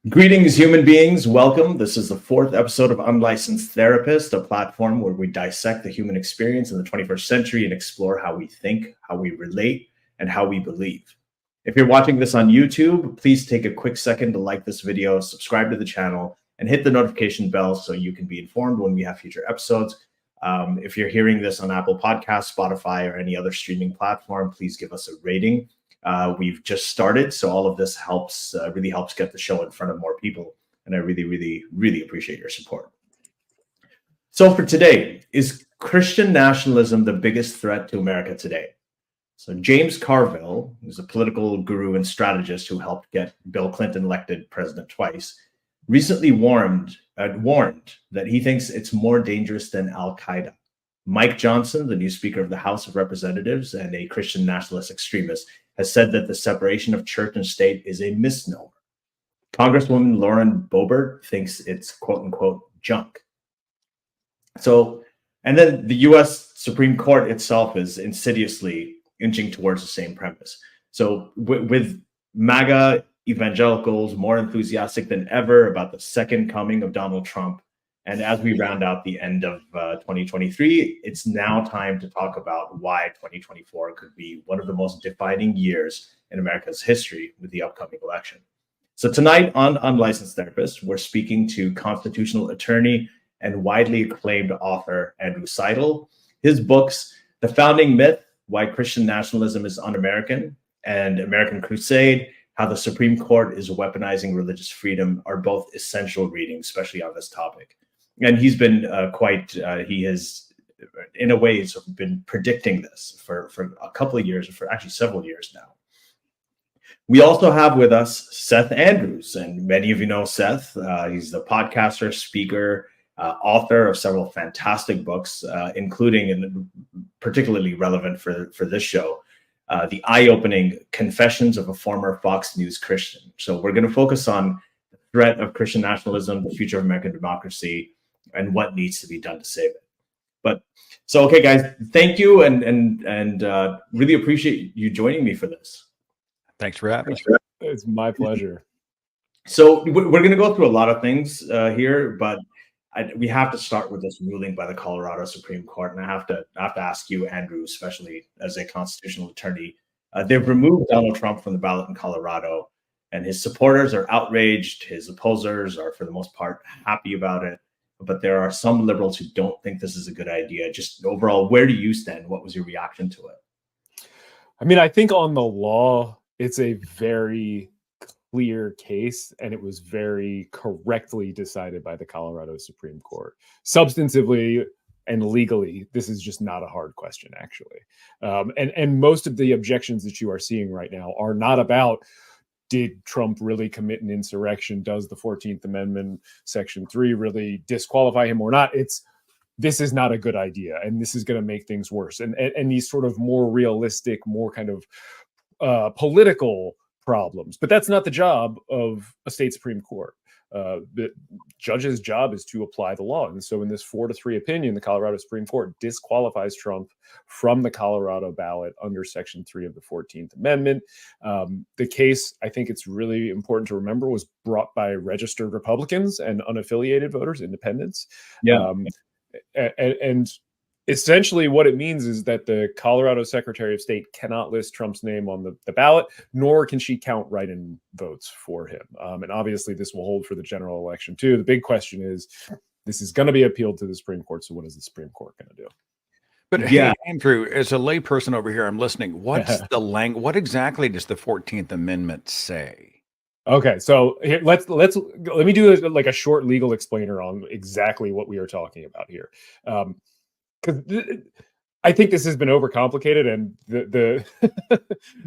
Greetings, human beings. Welcome. This is the fourth episode of Unlicensed Therapist, a platform where we dissect the human experience in the 21st century and explore how we think, how we relate, and how we believe. If you're watching this on YouTube, please take a quick second to like this video, subscribe to the channel, and hit the notification bell so you can be informed when we have future episodes. If you're hearing this on Apple Podcasts, Spotify, or any other streaming platform, please give us a rating. We've just started, so all of this really helps get the show in front of more people. And I really appreciate your support. So for today, is Christian nationalism the biggest threat to America today? So James Carville, who's a political guru and strategist who helped get Bill Clinton elected president twice, recently warned that he thinks it's more dangerous than Al-Qaeda. Mike Johnson, the new Speaker of the House of Representatives and a Christian nationalist extremist, has said that the separation of church and state is a misnomer. Congresswoman Lauren Boebert thinks it's quote unquote junk. So, and then the US Supreme Court itself is insidiously inching towards the same premise. So with MAGA evangelicals more enthusiastic than ever about the second coming of Donald Trump, and as we round out the end of 2023, it's now time to talk about why 2024 could be one of the most defining years in America's history with the upcoming election. So tonight on Unlicensed Therapist, we're speaking to constitutional attorney and widely acclaimed author Andrew Seidel. His books, The Founding Myth, Why Christian Nationalism is Un-American, and American Crusade, How the Supreme Court is Weaponizing Religious Freedom, are both essential readings, especially on this topic. And he's been he has, in a way, sort of been predicting this for a couple of years, for actually several years now. We also have with us Seth Andrews, and many of you know Seth. He's the podcaster, speaker, author of several fantastic books, including, and particularly relevant for this show, the eye-opening Confessions of a Former Fox News Christian. So we're going to focus on the threat of Christian nationalism, the future of American democracy, and what needs to be done to save it. But so, okay, guys, thank you, and really appreciate you joining me for this. Thanks for having me. It's my pleasure. So we're going to go through a lot of things here, but we have to start with this ruling by the Colorado Supreme Court, and I have to ask you, Andrew, especially as a constitutional attorney. They've removed Donald Trump from the ballot in Colorado, and his supporters are outraged. His opposers are, for the most part, happy about it. But there are some liberals who don't think this is a good idea. Just overall, where do you stand? What was your reaction to it? I mean, I think on the law, it's a very clear case, and it was very correctly decided by the Colorado Supreme Court. Substantively and legally, this is just not a hard question, actually. And most of the objections that you are seeing right now are not about, did Trump really commit an insurrection? Does the 14th Amendment, Section 3, really disqualify him or not? This is not a good idea, and this is going to make things worse. And these sort of more realistic, more kind of political problems. But that's not the job of a state Supreme Court. The judge's job is to apply the law. And so in this 4-3 opinion, the Colorado Supreme Court disqualifies Trump from the Colorado ballot under Section 3 of the 14th Amendment. The case, I think it's really important to remember, was brought by registered Republicans and unaffiliated voters, independents. Yeah. And essentially what it means is that the Colorado Secretary of State cannot list Trump's name on the ballot, nor can she count write-in votes for him. And obviously this will hold for the general election too. The big question is, this is going to be appealed to the Supreme Court. So what is the Supreme Court going to do? But yeah, hey, Andrew, as a layperson over here, I'm listening. What's the language? What exactly does the 14th Amendment say? Okay, so here, let me do like a short legal explainer on exactly what we are talking about here. Because I think this has been overcomplicated, and the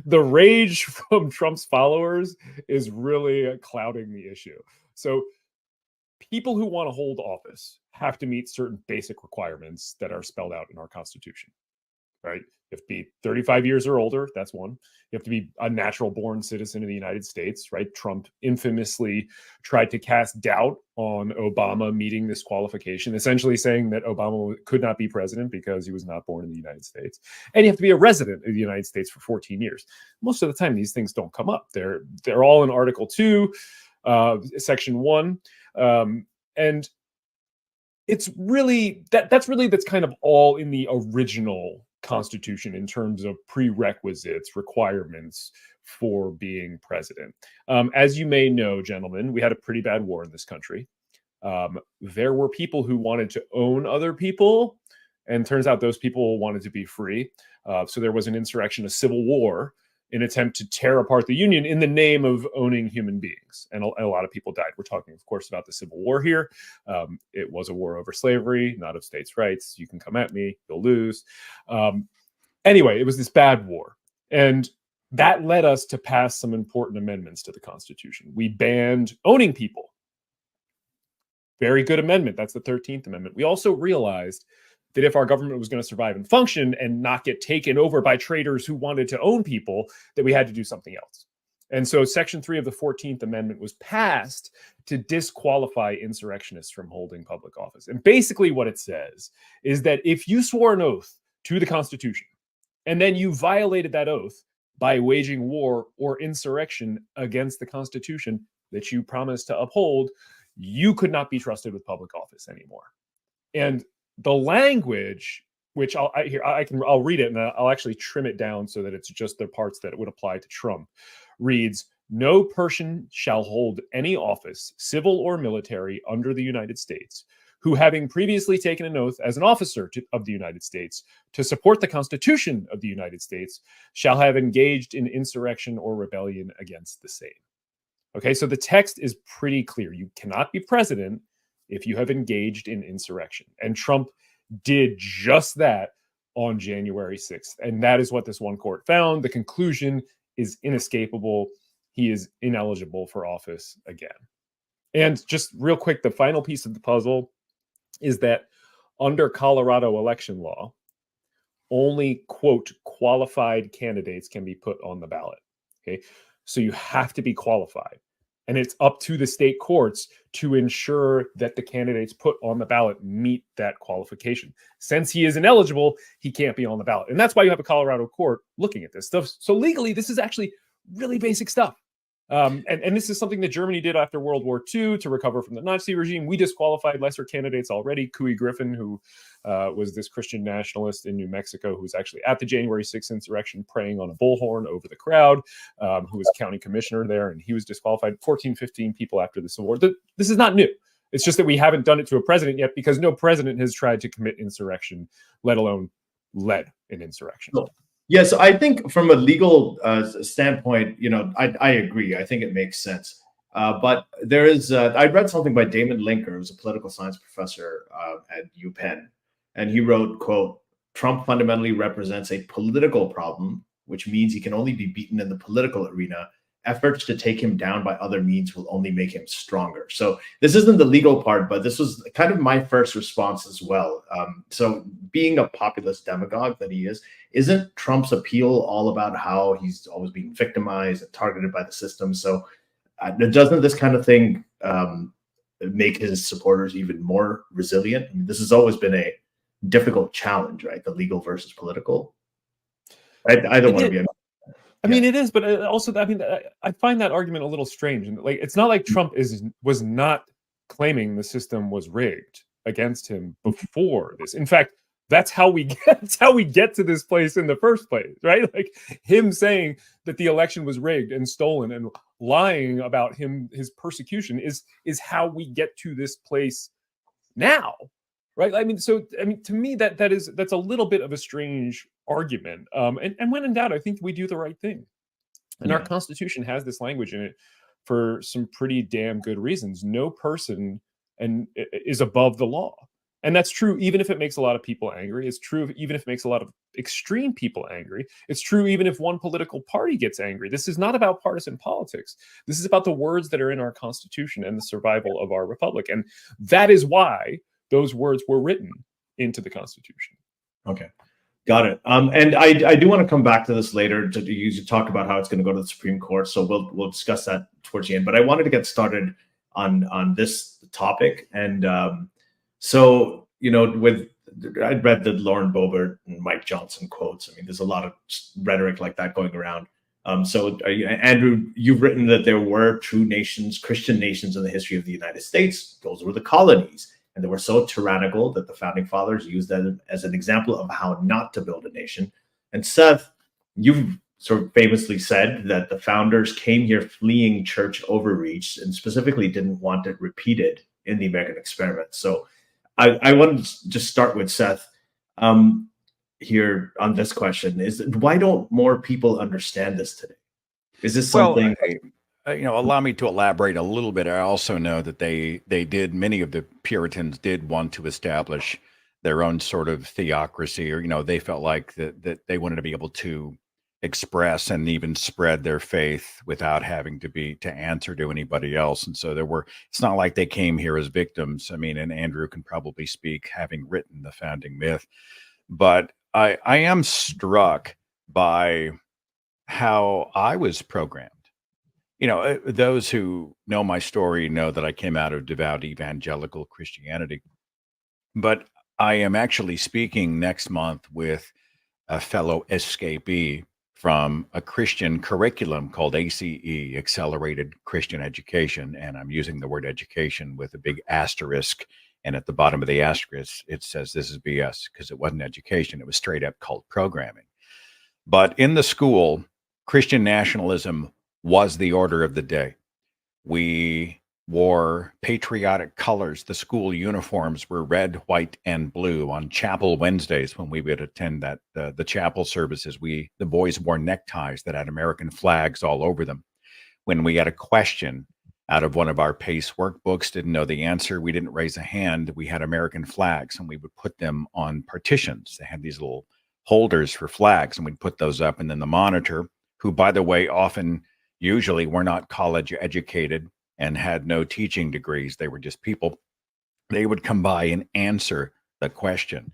the rage from Trump's followers is really clouding the issue. So people who want to hold office have to meet certain basic requirements that are spelled out in our Constitution, right? You have to be 35 years or older. That's one. You have to be a natural born citizen of the United States, right? Trump infamously tried to cast doubt on Obama meeting this qualification, essentially saying that Obama could not be president because he was not born in the United States. And you have to be a resident of the United States for 14 years. Most of the time, these things don't come up. They're all in Article 2. Section 1. And it's really that's kind of all in the original Constitution in terms of prerequisites, requirements for being president. As you may know, gentlemen, we had a pretty bad war in this country. There were people who wanted to own other people, and turns out those people wanted to be free. So there was an insurrection, a civil war, in attempt to tear apart the Union in the name of owning human beings. And a lot of people died. We're talking, of course, about the Civil War here. It was a war over slavery, not of states' rights. You can come at me, you'll lose. Anyway, it was this bad war. And that led us to pass some important amendments to the Constitution. We banned owning people. Very good amendment. That's the 13th Amendment. We also realized that if our government was going to survive and function and not get taken over by traitors who wanted to own people, that we had to do something else. And so Section 3 of the 14th Amendment was passed to disqualify insurrectionists from holding public office. And basically what it says is that if you swore an oath to the Constitution, and then you violated that oath by waging war or insurrection against the Constitution that you promised to uphold, you could not be trusted with public office anymore. And the language, which I'll read it, and I'll actually trim it down so that it's just the parts that would apply to Trump, reads, "No person shall hold any office, civil or military, under the United States, who, having previously taken an oath as an officer of the United States to support the Constitution of the United States, shall have engaged in insurrection or rebellion against the same." Okay, so the text is pretty clear. You cannot be president if you have engaged in insurrection. And Trump did just that on January 6th. And that is what this one court found. The conclusion is inescapable. He is ineligible for office again. And just real quick, the final piece of the puzzle is that under Colorado election law, only, quote, qualified candidates can be put on the ballot. Okay, so you have to be qualified. And it's up to the state courts to ensure that the candidates put on the ballot meet that qualification. Since he is ineligible, he can't be on the ballot. And that's why you have a Colorado court looking at this stuff. So legally, this is actually really basic stuff. And this is something that Germany did after World War II to recover from the Nazi regime. We disqualified lesser candidates already. Couy Griffin, who was this Christian nationalist in New Mexico, who was actually at the January 6th insurrection praying on a bullhorn over the crowd, who was county commissioner there, and he was disqualified. 14, 15 people after the Civil War. This is not new. It's just that we haven't done it to a president yet because no president has tried to commit insurrection, let alone led an insurrection. Cool. Yes, I think from a legal standpoint, I agree. I think it makes sense. But there is, I read something by Damon Linker, who's a political science professor at UPenn, and he wrote, quote, "Trump fundamentally represents a political problem, which means he can only be beaten in the political arena. Efforts to take him down by other means will only make him stronger." So this isn't the legal part, but this was kind of my first response as well. So being a populist demagogue that he is, isn't Trump's appeal all about how he's always being victimized and targeted by the system? So doesn't this kind of thing make his supporters even more resilient? I mean, this has always been a difficult challenge, right? The legal versus political. I don't want to be. I mean, it is, but also, I mean, I find that argument a little strange. And like, it's not like Trump was not claiming the system was rigged against him before this. In fact, that's how we get to this place in the first place, right? Like him saying that the election was rigged and stolen and lying about his persecution is how we get to this place now, right? I mean, to me that's a little bit of a strange argument. And when in doubt, I think we do the right thing. And our Constitution has this language in it for some pretty damn good reasons. No person is above the law. And that's true even if it makes a lot of people angry. It's true even if it makes a lot of extreme people angry. It's true even if one political party gets angry. This is not about partisan politics. This is about the words that are in our Constitution and the survival of our republic. And that is why those words were written into the Constitution. Okay. Got it. And I do want to come back to this later to talk about how it's going to go to the Supreme Court. So we'll discuss that towards the end. But I wanted to get started on this topic. And so, I read the Lauren Boebert and Mike Johnson quotes. I mean, there's a lot of rhetoric like that going around. Andrew, you've written that there were true nations, Christian nations in the history of the United States. Those were the colonies. And they were so tyrannical that the founding fathers used them as an example of how not to build a nation. And Seth, you've sort of famously said that the founders came here fleeing church overreach and specifically didn't want it repeated in the American experiment. So I want to just start with Seth here on this question: is why don't more people understand this today? Is this something? Well, allow me to elaborate a little bit. I also know that many of the Puritans did want to establish their own sort of theocracy, or they felt like that they wanted to be able to express and even spread their faith without having to answer to anybody else. And so it's not like they came here as victims. I mean, and Andrew can probably speak, having written the founding myth. But I am struck by how I was programmed. Those who know my story know that I came out of devout evangelical Christianity. But I am actually speaking next month with a fellow escapee from a Christian curriculum called ACE, Accelerated Christian Education. And I'm using the word education with a big asterisk. And at the bottom of the asterisk, it says this is BS, because it wasn't education. It was straight up cult programming. But in the school, Christian nationalism was the order of the day. We wore patriotic colors. The school uniforms were red, white, and blue. On chapel Wednesdays, when we would attend the chapel services, the boys wore neckties that had American flags all over them. When we had a question out of one of our PACE workbooks, didn't know the answer, we didn't raise a hand. We had American flags, and we would put them on partitions. They had these little holders for flags, and we'd put those up. And then the monitor, who, by the way, usually were not college educated and had no teaching degrees. They were just people. They would come by and answer the question.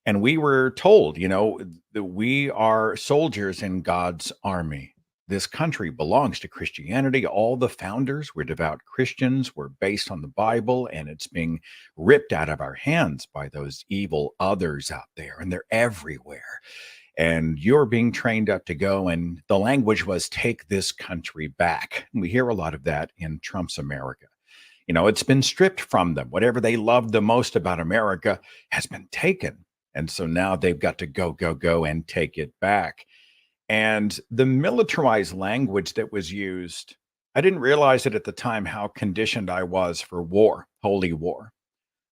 And we were told, that we are soldiers in God's army. This country belongs to Christianity. All the founders were devout Christians, were based on the Bible, and it's being ripped out of our hands by those evil others out there, and they're everywhere. And you're being trained up to go, and the language was take this country back. And we hear a lot of that in Trump's America. It's been stripped from them. Whatever they loved the most about America has been taken. And so now they've got to go and take it back. And the militarized language that was used, I didn't realize it at the time how conditioned I was for war, holy war.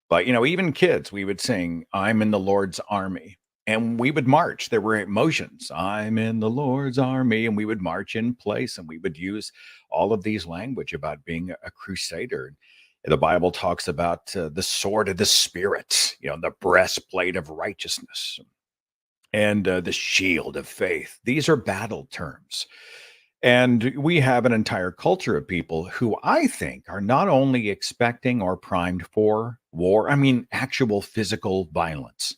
But, even kids, we would sing, I'm in the Lord's army. And we would march. There were emotions. I'm in the Lord's army. And we would march in place. And we would use all of these language about being a crusader. The Bible talks about the sword of the Spirit, the breastplate of righteousness, and the shield of faith. These are battle terms. And we have an entire culture of people who I think are not only expecting or primed for war, actual physical violence.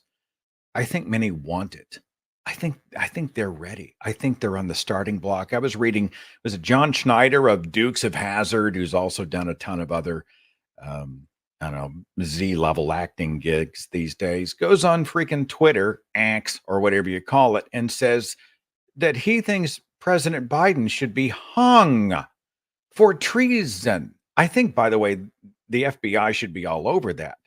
I think many want it. I think they're ready. I think they're on the starting block. I was reading, was it John Schneider of Dukes of Hazzard, who's also done a ton of other, Z-level acting gigs these days, goes on freaking Twitter, X, or whatever you call it, and says that he thinks President Biden should be hung for treason. I think, by the way, the FBI should be all over that.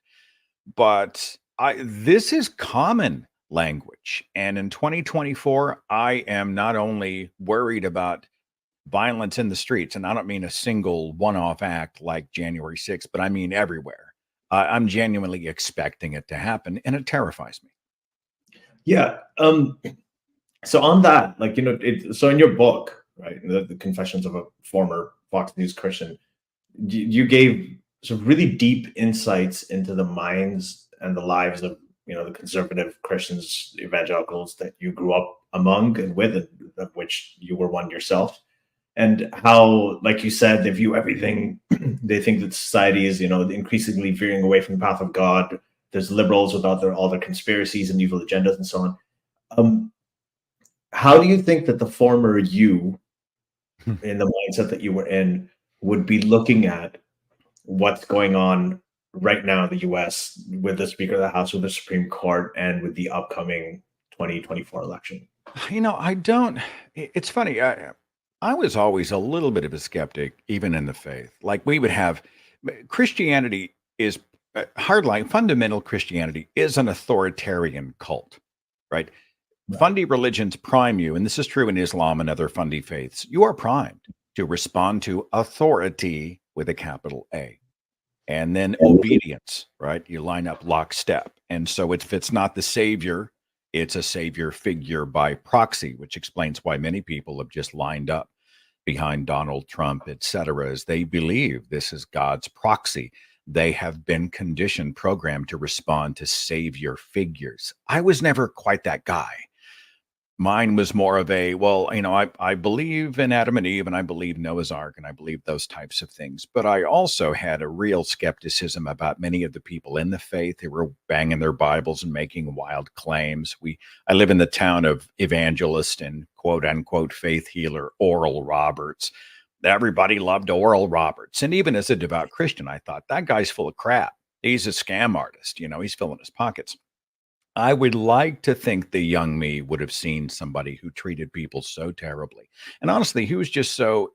But this is common language. And in 2024, I am not only worried about violence in the streets, and I don't mean a single one-off act like January 6th, but I mean everywhere. I'm genuinely expecting it to happen, and it terrifies me. Yeah. So on that, so in your book, right, the Confessions of a Former Fox News Christian, you gave some really deep insights into the minds and the lives of the conservative Christians, evangelicals that you grew up among and with, and of which you were one yourself, and how, like you said, they view everything. They think that society is increasingly veering away from the path of God. There's liberals with all their conspiracies and evil agendas and so on. How do you think that the former you, in the mindset that you were in, would be looking at what's going on right now in the U.S. with the Speaker of the House, with the Supreme Court, and with the upcoming 2024 election? I don't. It's funny. I was always a little bit of a skeptic, even in the faith. Like we would have Christianity is hardline, fundamental Christianity is an authoritarian cult, right? Right. Fundy religions prime you, and this is true in Islam and other fundy faiths. You are primed to respond to authority with a capital A. And then obedience, right? You line up lockstep. And so if it's not the savior, it's a savior figure by proxy, which explains why many people have just lined up behind Donald Trump, et cetera, as they believe this is God's proxy. They have been conditioned, programmed to respond to savior figures. I was never quite that guy. Mine was more of a, well, I believe in Adam and Eve and I believe Noah's Ark and I believe those types of things. But I also had a real skepticism about many of the people in the faith who were banging their Bibles and making wild claims. I live in the town of evangelist and quote unquote faith healer Oral Roberts. Everybody loved Oral Roberts. And even as a devout Christian, I thought that guy's full of crap. He's a scam artist. He's filling his pockets. I would like to think the young me would have seen somebody who treated people so terribly. And honestly, he was just so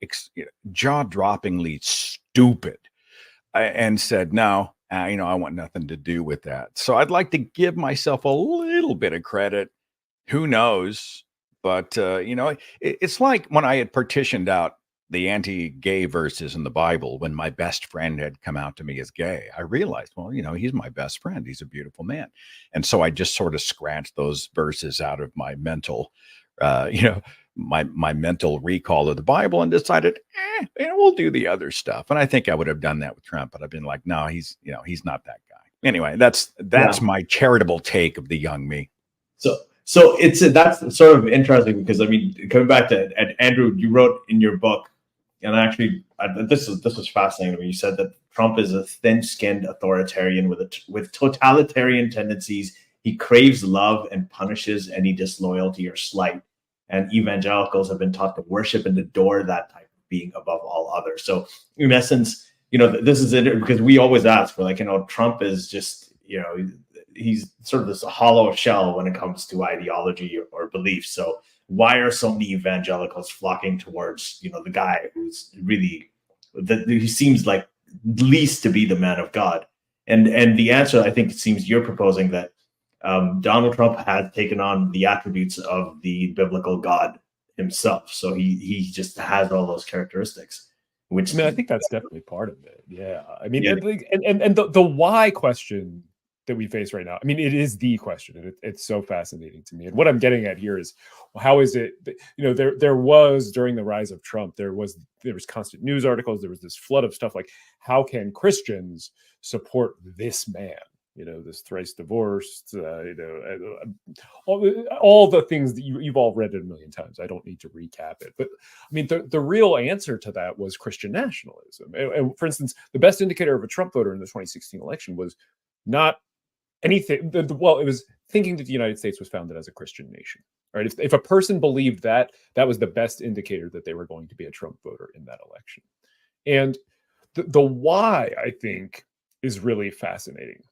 jaw-droppingly stupid and said, no, I want nothing to do with that. So I'd like to give myself a little bit of credit. Who knows? But, it's like when I had partitioned out the anti-gay verses in the Bible, when my best friend had come out to me as gay, I realized, well, he's my best friend. He's a beautiful man. And so I just sort of scratched those verses out of my mental, my mental recall of the Bible and decided, we'll do the other stuff. And I think I would have done that with Trump, but I've been like, no, he's not that guy. Anyway, that's my charitable take of the young me. So that's sort of interesting because coming back to and Andrew, you wrote in your book, and actually this was fascinating to me. You said that Trump is a thin-skinned authoritarian with totalitarian tendencies. He craves love and punishes any disloyalty or slight. And evangelicals have been taught to worship and adore that type of being above all others. So in essence, this is it because we always ask for Trump is just he's sort of this hollow shell when it comes to ideology or belief. So why are so many evangelicals flocking towards, the guy who's really, he seems like least to be the man of God? And the answer, I think it seems you're proposing that Donald Trump has taken on the attributes of the biblical God himself. So he just has all those characteristics. Which I think that's definitely part of it. Yeah. Yeah. And the why question that we face right now, it is the question. It's so fascinating to me. And what I'm getting at here is, well, how is it that, there was, during the rise of Trump, there was constant news articles. There was this flood of stuff like, how can Christians support this man? This thrice divorced, all the things that you've all read it a million times. I don't need to recap it. But the real answer to that was Christian nationalism. And for instance, the best indicator of a Trump voter in the 2016 election was not anything. It was thinking that the United States was founded as a Christian nation. Right? If a person believed that, that was the best indicator that they were going to be a Trump voter in that election. And the why, I think, is really fascinating.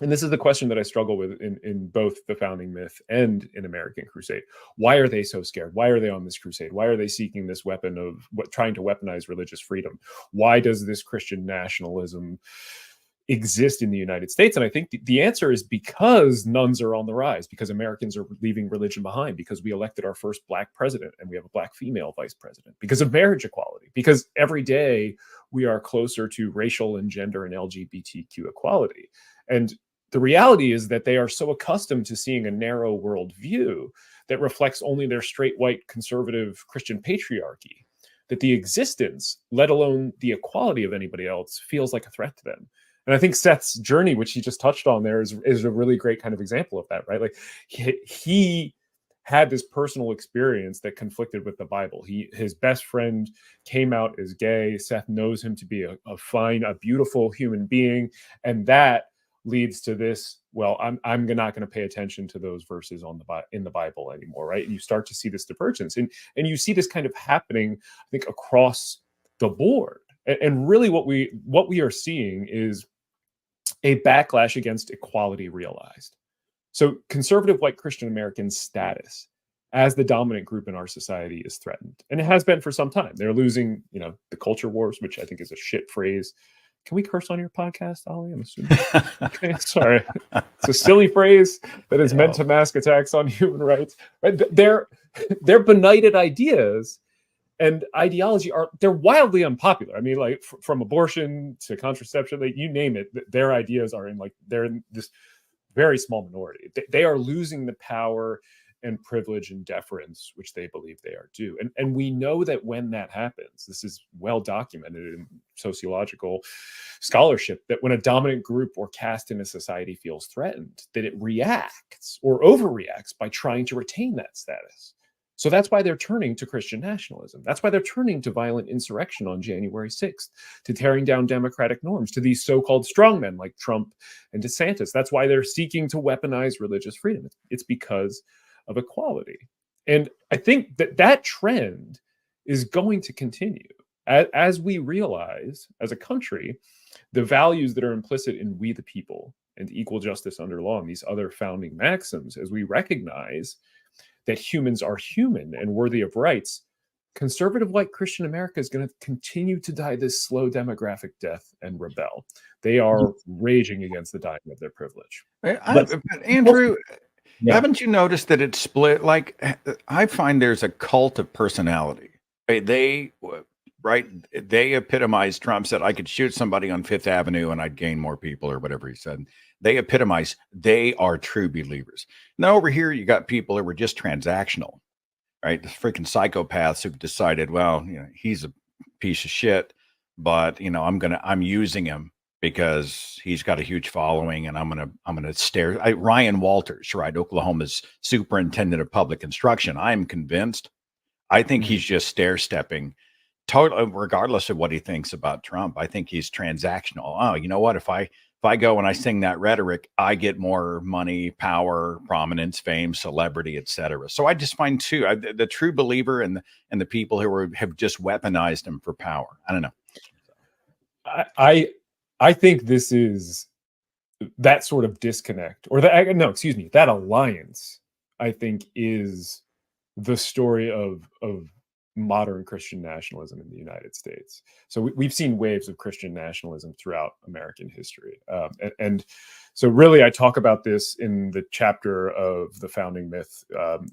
And this is the question that I struggle with in both the founding myth and in American Crusade. Why are they so scared? Why are they on this crusade? Why are they seeking this weapon of trying to weaponize religious freedom? Why does this Christian nationalism exist in the United States? And I think the answer is because nuns are on the rise, because Americans are leaving religion behind, because we elected our first Black president and we have a Black female vice president, because of marriage equality, because every day we are closer to racial and gender and LGBTQ equality. And the reality is that they are so accustomed to seeing a narrow worldview that reflects only their straight, white, conservative Christian patriarchy, that the existence, let alone the equality of anybody else, feels like a threat to them. And I think Seth's journey, which he just touched on there, is a really great kind of example of that, right? Like he had this personal experience that conflicted with the Bible. His best friend came out as gay. Seth knows him to be a fine, a beautiful human being. And that leads to this, well, I'm not going to pay attention to those verses in the Bible anymore, right? And you start to see this divergence. And you see this kind of happening, I think, across the board. And really what we are seeing is a backlash against equality realized. So conservative white Christian American status as the dominant group in our society is threatened. And it has been for some time. They're losing, the culture wars, which I think is a shit phrase. Can we curse on your podcast, Ollie? I'm assuming. Okay, sorry. It's a silly phrase that is meant to mask attacks on human rights. Right? They're benighted ideas and ideology they're wildly unpopular. I mean, like from abortion to contraception, like you name it, their ideas are they're in this very small minority. They are losing the power and privilege and deference which they believe they are due. And we know that when that happens, this is well documented in sociological scholarship, that when a dominant group or caste in a society feels threatened, that it reacts or overreacts by trying to retain that status. So that's why they're turning to Christian nationalism. That's why they're turning to violent insurrection on January 6th, to tearing down democratic norms, to these so-called strongmen like Trump and DeSantis. That's why they're seeking to weaponize religious freedom. It's because of equality. And I think that trend is going to continue as we realize as a country the values that are implicit in we the people and equal justice under law and these other founding maxims, as we recognize that humans are human and worthy of rights. Conservative white Christian America is going to continue to die this slow demographic death and rebel. They are raging against the dying of their privilege. But Andrew, haven't you noticed that it's split? Like, I find there's a cult of personality. They epitomize. Trump said I could shoot somebody on Fifth Avenue and I'd gain more people, or whatever he said. They epitomize. They are true believers. Now over here, you got people who were just transactional, right? The freaking psychopaths who've decided, well, he's a piece of shit, but I'm using him because he's got a huge following, and I'm gonna stare. Ryan Walters, right, Oklahoma's superintendent of public instruction. I'm convinced. I think he's just stair-stepping, totally, regardless of what he thinks about Trump. I think he's transactional. Oh, you know what? If I go and I sing that rhetoric, I get more money, power, prominence, fame, celebrity, etc. So I just find too the true believer and the people who have just weaponized him for power. I don't know. I think this is that sort of disconnect, or that alliance, I think, is the story of modern Christian nationalism in the United States. So we've seen waves of Christian nationalism throughout American history. And so really, I talk about this in the chapter of the founding myth,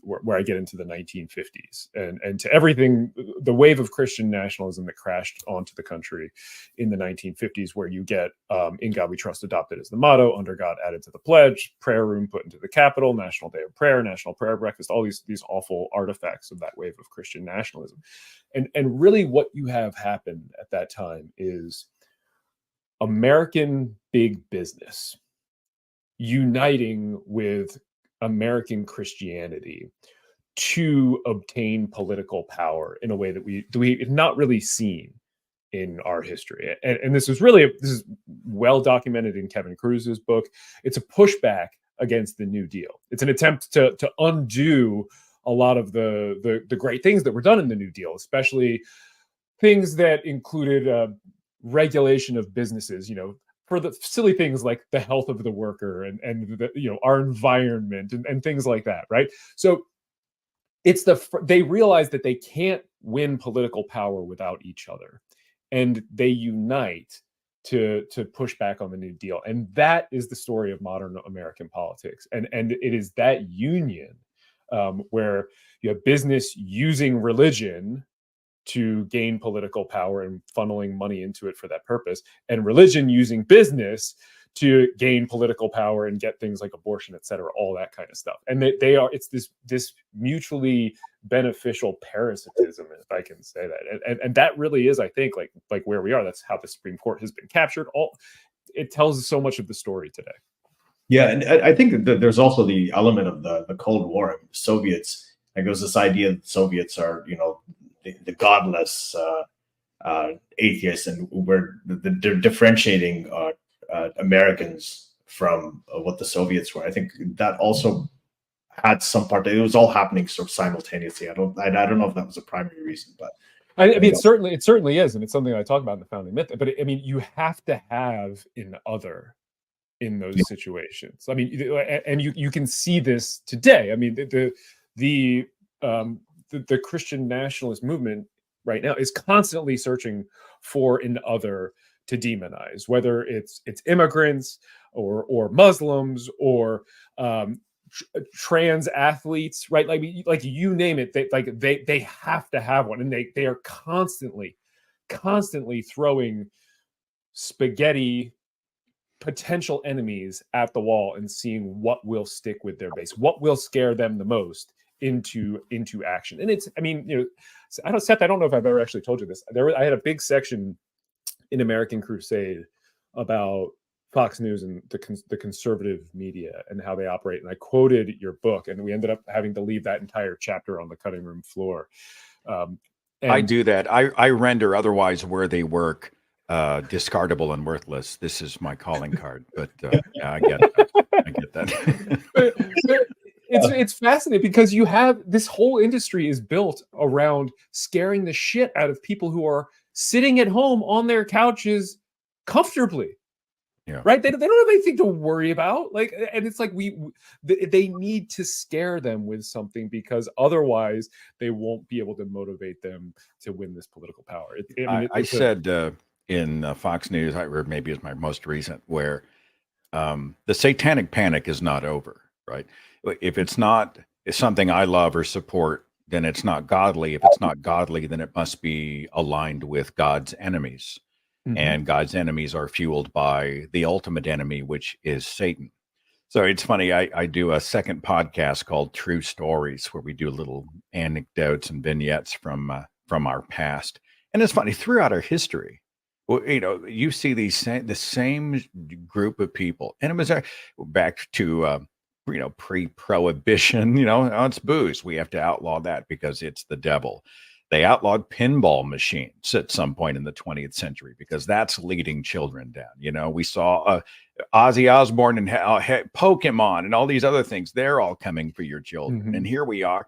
where I get into the 1950s and to everything, the wave of Christian nationalism that crashed onto the country in the 1950s, where you get "In God We Trust" adopted as the motto, "Under God" added to the pledge, prayer room put into the Capitol, National Day of Prayer, National Prayer Breakfast, all these awful artifacts of that wave of Christian nationalism. And really what you have happened at that time is American big business uniting with American Christianity to obtain political power in a way that we have not really seen in our history. And this is well documented in Kevin Cruz's book. It's a pushback against the New Deal. It's an attempt to undo a lot of the great things that were done in the New Deal, especially things that included regulation of businesses, for the silly things like the health of the worker and our environment and things like that, right? So they realize that they can't win political power without each other, and they unite to push back on the New Deal. And that is the story of modern American politics. And it is that union where you have business using religion to gain political power and funneling money into it for that purpose, and religion using business to gain political power and get things like abortion, et cetera, all that kind of stuff. And it's this mutually beneficial parasitism, if I can say that. And that really is, I think, like where we are. That's how the Supreme Court has been captured. It tells us so much of the story today. Yeah, and I think that there's also the element of the Cold War. The Soviets, like there's this idea that Soviets are, the godless atheists, and they're differentiating Americans from what the Soviets were. I think that also had some part. It was all happening sort of simultaneously. I don't know if that was a primary reason, but I mean, it certainly is, and it's something I talk about in the founding myth. But I mean, you have to have an other in those situations. I mean, and you can see this today. I mean, the the Christian nationalist movement right now is constantly searching for an other to demonize, whether it's immigrants or Muslims or trans athletes, right? Like you name it, they have to have one, and they are constantly throwing spaghetti potential enemies at the wall and seeing what will stick with their base, what will scare them the most into action. And it's, I mean, you know, Seth, I don't know if I've ever actually told you this. I had a big section in American Crusade about Fox News and the conservative media and how they operate. And I quoted your book, and we ended up having to leave that entire chapter on the cutting room floor. I do that. I render otherwise where they work discardable and worthless. This is my calling card. But yeah, I get that. I get that. It's fascinating because you have this whole industry is built around scaring the shit out of people who are sitting at home on their couches comfortably. Yeah. Right. They don't have anything to worry about. Like, and it's like they need to scare them with something, because otherwise they won't be able to motivate them to win this political power. I said in Fox News, or maybe it's my most recent, where the satanic panic is not over. Right. If it's something I love or support, then it's not godly. If it's not godly, then it must be aligned with God's enemies. And God's enemies are fueled by the ultimate enemy, which is Satan. So it's funny. I do a second podcast called True Stories, where we do little anecdotes and vignettes from our past. And it's funny, throughout our history, well, you know, you see the same group of people, and it was back to pre-prohibition. You know, oh, it's booze. We have to outlaw that because it's the devil. They outlawed pinball machines at some point in the 20th century because that's leading children down. You know, we saw Ozzy Osbourne and Pokemon and all these other things. They're all coming for your children. And here we are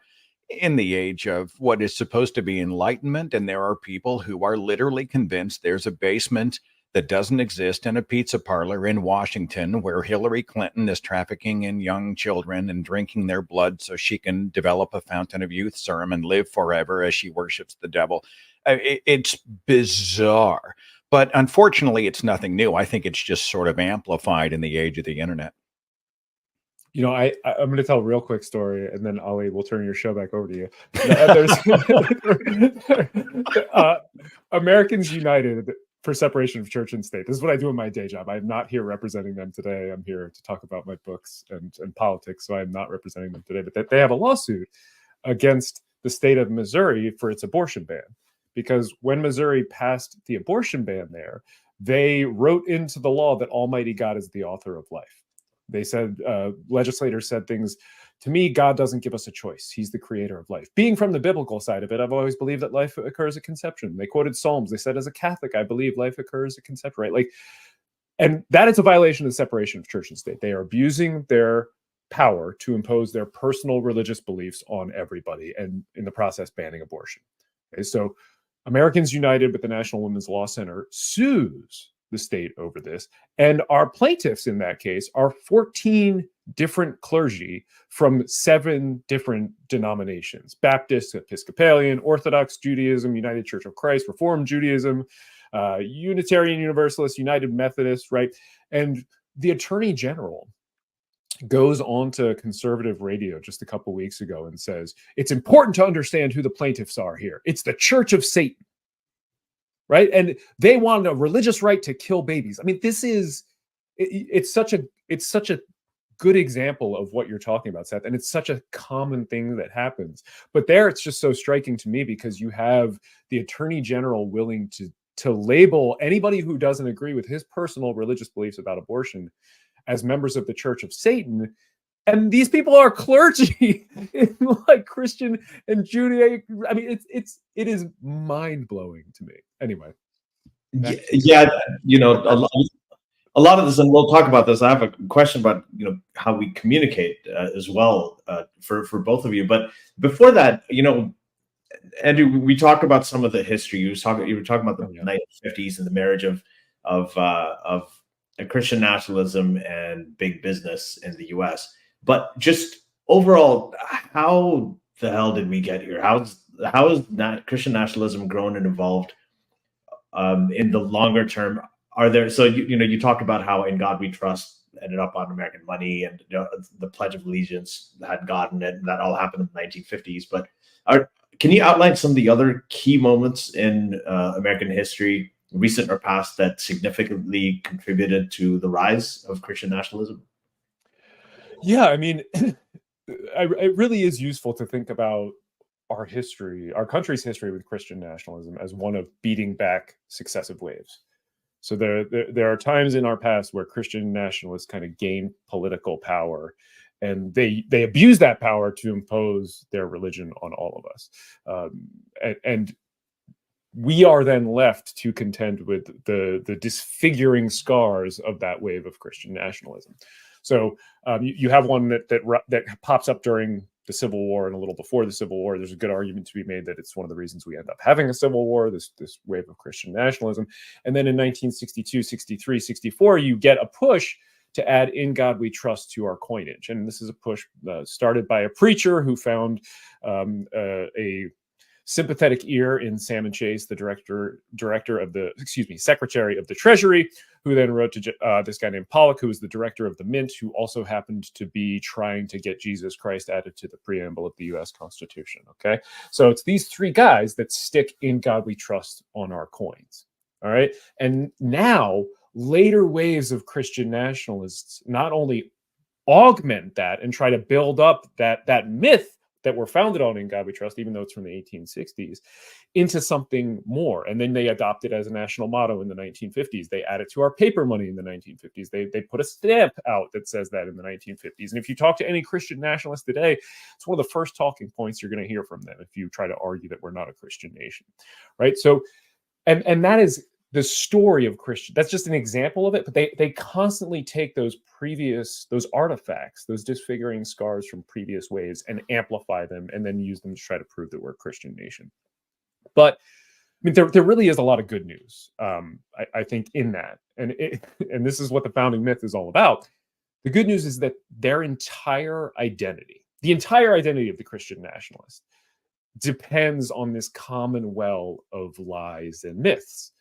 in the age of what is supposed to be enlightenment. And there are people who are literally convinced there's a basement that doesn't exist in a pizza parlor in Washington where Hillary Clinton is trafficking in young children and drinking their blood so she can develop a fountain of youth serum and live forever as she worships the devil. It's bizarre, but unfortunately it's nothing new. I think it's just sort of amplified in the age of the internet. You know, I'm going to tell a real quick story, and then Ali, we'll turn your show back over to you. Americans United for separation of church and state. This is what I do in my day job. I'm not here representing them today. I'm here to talk about my books and politics, so I'm not representing them today. But they have a lawsuit against the state of Missouri for its abortion ban, because when Missouri passed the abortion ban there, they wrote into the law that Almighty God is the author of life. They said, legislators said things, to me, God doesn't give us a choice. He's the creator of life. Being from the biblical side of it, I've always believed that life occurs at conception. They quoted Psalms. They said, as a Catholic, I believe life occurs at conception, right? Like, and that is a violation of the separation of church and state. They are abusing their power to impose their personal religious beliefs on everybody, and in the process, banning abortion. Okay, so Americans United with the National Women's Law Center sues the state over this. And our plaintiffs in that case are 14 different clergy from 7 different denominations: Baptist, Episcopalian, Orthodox Judaism, United Church of Christ, Reformed Judaism, Unitarian Universalist, United Methodist, right? And the Attorney General goes on to conservative radio just a couple weeks ago and says, it's important to understand who the plaintiffs are here. It's the Church of Satan. Right. And they want a religious right to kill babies. I mean, this is it's such a good example of what you're talking about, Seth. And it's such a common thing that happens. But there, it's just so striking to me because you have the Attorney General willing to label anybody who doesn't agree with his personal religious beliefs about abortion as members of the Church of Satan. And these people are clergy in like Christian and Judaism. I mean, it is mind blowing to me. Anyway, yeah, you know, a lot of this, and we'll talk about this. I have a question about how we communicate as well for both of you. But before that, Andrew, we talked about some of the history. You were talking about the 1950s and the marriage of Christian nationalism and big business in the U.S. But just overall, how the hell did we get here? How is Christian nationalism grown and evolved in the longer term? Are there, so you talked about how In God We Trust ended up on American money, and the Pledge of Allegiance had gotten it, and that all happened in the 1950s. But can you outline some of the other key moments in American history, recent or past, that significantly contributed to the rise of Christian nationalism? Yeah, I mean, it really is useful to think about our history, our country's history with Christian nationalism, as one of beating back successive waves. So there are times in our past where Christian nationalists kind of gain political power, and they abuse that power to impose their religion on all of us. And we are then left to contend with the disfiguring scars of that wave of Christian nationalism. So you have one that pops up during the Civil War and a little before the Civil War. There's a good argument to be made that it's one of the reasons we end up having a civil war, this wave of Christian nationalism. And then in 1962, 63, 64, you get a push to add In God We Trust to our coinage. And this is a push started by a preacher who found a sympathetic ear in Salmon Chase, the Secretary of the Treasury, who then wrote to this guy named Pollock, who was the director of the Mint, who also happened to be trying to get Jesus Christ added to the preamble of the U.S. Constitution. Okay, so it's these three guys that stick In God We Trust on our coins. All right, and now later waves of Christian nationalists not only augment that and try to build up that myth that were founded on In God We Trust, even though it's from the 1860s, into something more. And then they adopt it as a national motto in the 1950s. They add it to our paper money in the 1950s. They put a stamp out that says that in the 1950s. And if you talk to any Christian nationalist today, it's one of the first talking points you're going to hear from them if you try to argue that we're not a Christian nation, right? So, and that is the story of Christian. That's just an example of it, but they constantly take those artifacts, those disfiguring scars from previous waves, and amplify them, and then use them to try to prove that we're a Christian nation. But I mean, there really is a lot of good news, I think, in that, and this is what the founding myth is all about. The good news is that their entire identity, the entire identity of the Christian nationalist, depends on this common well of lies and myths.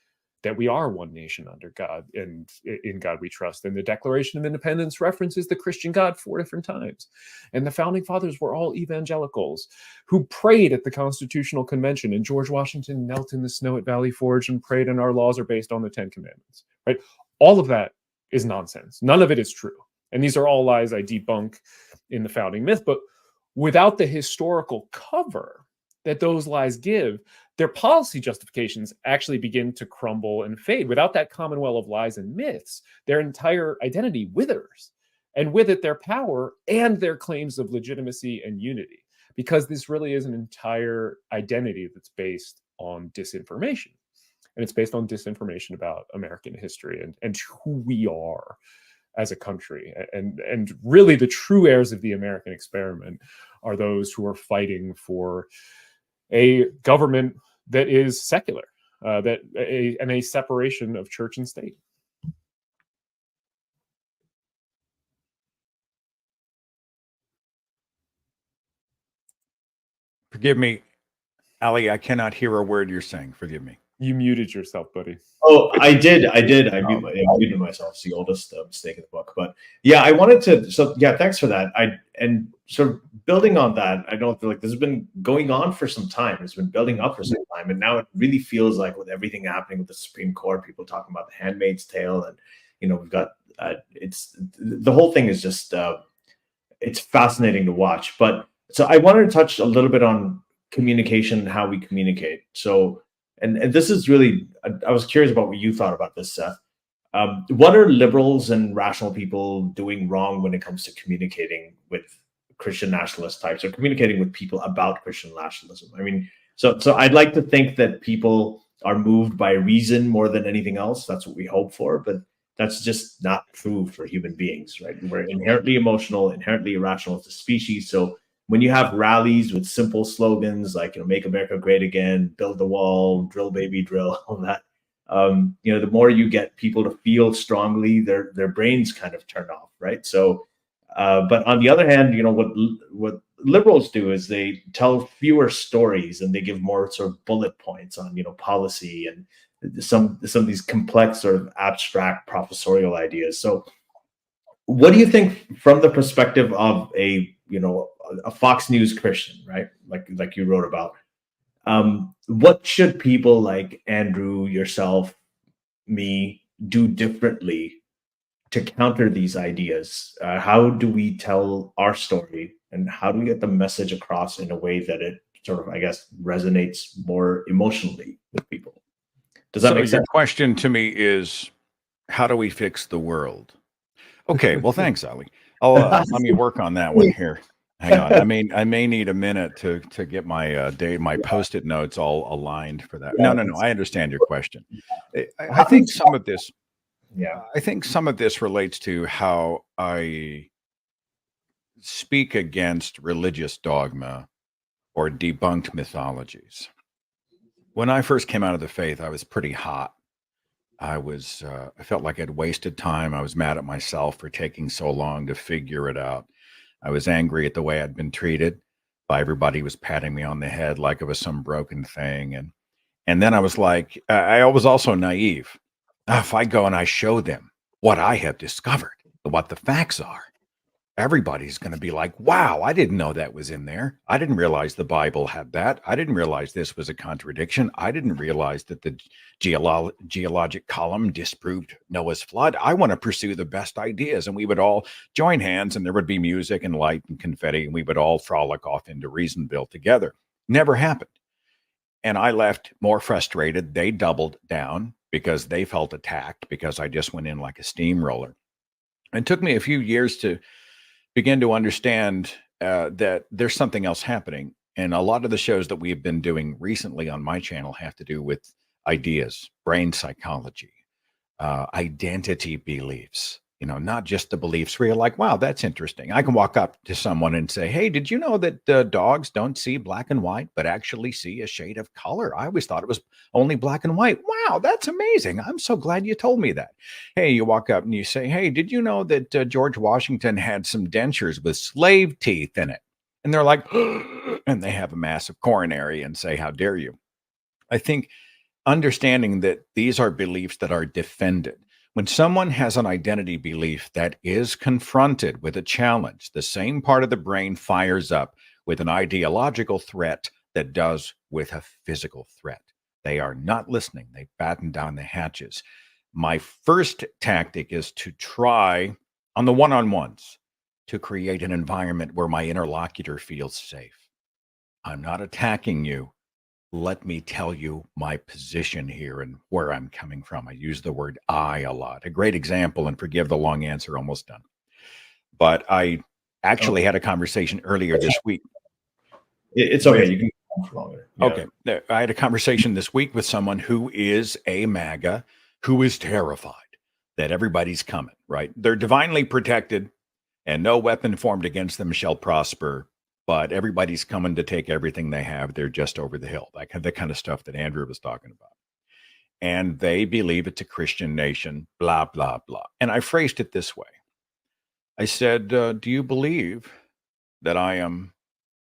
That we are one nation under God, and In God We Trust. And the Declaration of Independence references the Christian God 4 different times. And the founding fathers were all evangelicals who prayed at the Constitutional Convention, and George Washington knelt in the snow at Valley Forge and prayed, and our laws are based on the 10 Commandments, right? All of that is nonsense. None of it is true. And these are all lies I debunk in the founding myth. But without the historical cover that those lies give, their policy justifications actually begin to crumble and fade. Without that commonwealth of lies and myths, their entire identity withers, and with it their power and their claims of legitimacy and unity, because this really is an entire identity that's based on disinformation. And it's based on disinformation about American history and who we are as a country. And really the true heirs of the American experiment are those who are fighting for a government that is secular, and a separation of church and state. Forgive me, Ali, I cannot hear a word you're saying. Forgive me. You muted yourself, buddy. Oh, I did. I muted myself. It's the oldest mistake in the book. But yeah, I wanted to. So yeah, thanks for that. And sort of building on that, I don't feel like this has been going on for some time. It's been building up for some time, and now it really feels like with everything happening with the Supreme Court, people talking about the Handmaid's Tale, and we've got it's the whole thing is just it's fascinating to watch. But so I wanted to touch a little bit on communication and how we communicate. So. And this is really, I was curious about what you thought about this, Seth. What are liberals and rational people doing wrong when it comes to communicating with Christian nationalist types, or communicating with people about Christian nationalism? I mean, so I'd like to think that people are moved by reason more than anything else. That's what we hope for, but that's just not true for human beings, right? We're inherently emotional, inherently irrational as a species. So when you have rallies with simple slogans like, make America great again, build the wall, drill baby drill, all that, the more you get people to feel strongly, their brains kind of turn off, right? So But on the other hand, what liberals do is they tell fewer stories and they give more sort of bullet points on policy and some of these complex sort of abstract professorial ideas. So what do you think from the perspective of a Fox News Christian, right? Like you wrote about. What should people like Andrew, yourself, me do differently to counter these ideas? How do we tell our story, and how do we get the message across in a way that it sort of, I guess, resonates more emotionally with people? Does that make sense? Your question to me is, how do we fix the world? Okay, well, thanks, Ali. Let me work on that one here. Hang on. I may need a minute to get my my Post-it notes all aligned for that. No. I understand your question. I think some of this. Yeah. I think some of this relates to how I speak against religious dogma or debunked mythologies. When I first came out of the faith, I was pretty hot. I felt like I'd wasted time. I was mad at myself for taking so long to figure it out. I was angry at the way I'd been treated by everybody who was patting me on the head like it was some broken thing. And then I was like, I was also naive. If I go and I show them what I have discovered, what the facts are, everybody's going to be like, wow, I didn't know that was in there. I didn't realize the Bible had that. I didn't realize this was a contradiction. I didn't realize that the geologic column disproved Noah's flood. I want to pursue the best ideas. And we would all join hands, and there would be music and light and confetti, and we would all frolic off into Reasonville together. Never happened. And I left more frustrated. They doubled down because they felt attacked because I just went in like a steamroller. It took me a few years to begin to understand that there's something else happening. And a lot of the shows that we've been doing recently on my channel have to do with ideas, brain psychology, identity beliefs, not just the beliefs where you're like, wow, that's interesting. I can walk up to someone and say, hey, did you know that dogs don't see black and white, but actually see a shade of color? I always thought it was only black and white. Wow, that's amazing. I'm so glad you told me that. Hey, you walk up and you say, hey, did you know that George Washington had some dentures with slave teeth in it? And they're like, and they have a massive coronary and say, how dare you? I think understanding that these are beliefs that are defended. When someone has an identity belief that is confronted with a challenge, the same part of the brain fires up with an ideological threat that does with a physical threat. They are not listening. They batten down the hatches. My first tactic is to try on the one-on-ones to create an environment where my interlocutor feels safe. I'm not attacking you. Let me tell you my position here and where I'm coming from. I use the word I a lot. A great example, and forgive the long answer, almost done. But I actually had a conversation earlier this week. It's okay. You can go for longer. Yeah. Okay. I had a conversation this week with someone who is a MAGA, who is terrified that everybody's coming, right? They're divinely protected and no weapon formed against them shall prosper. But everybody's coming to take everything they have. They're just over the hill. The kind of stuff that Andrew was talking about. And they believe it's a Christian nation, blah, blah, blah. And I phrased it this way. I said, do you believe that I am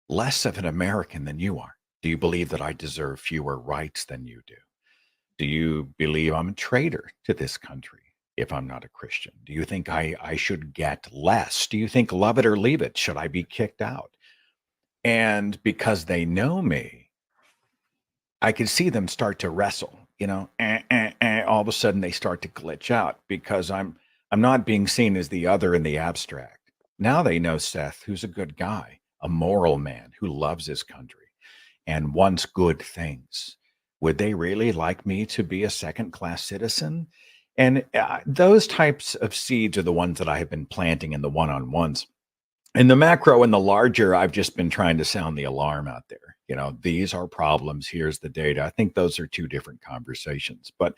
less of an American than you are? Do you believe that I deserve fewer rights than you do? Do you believe I'm a traitor to this country if I'm not a Christian? Do you think I should get less? Do you think love it or leave it? Should I be kicked out? And because they know me, I could see them start to wrestle, all of a sudden they start to glitch out because I'm not being seen as the other in the abstract. Now they know Seth, who's a good guy, a moral man who loves his country and wants good things. Would they really like me to be a second-class citizen? And those types of seeds are the ones that I have been planting in the one-on-ones. In the macro and the larger, I've just been trying to sound the alarm out there. These are problems. Here's the data. I think those are two different conversations. But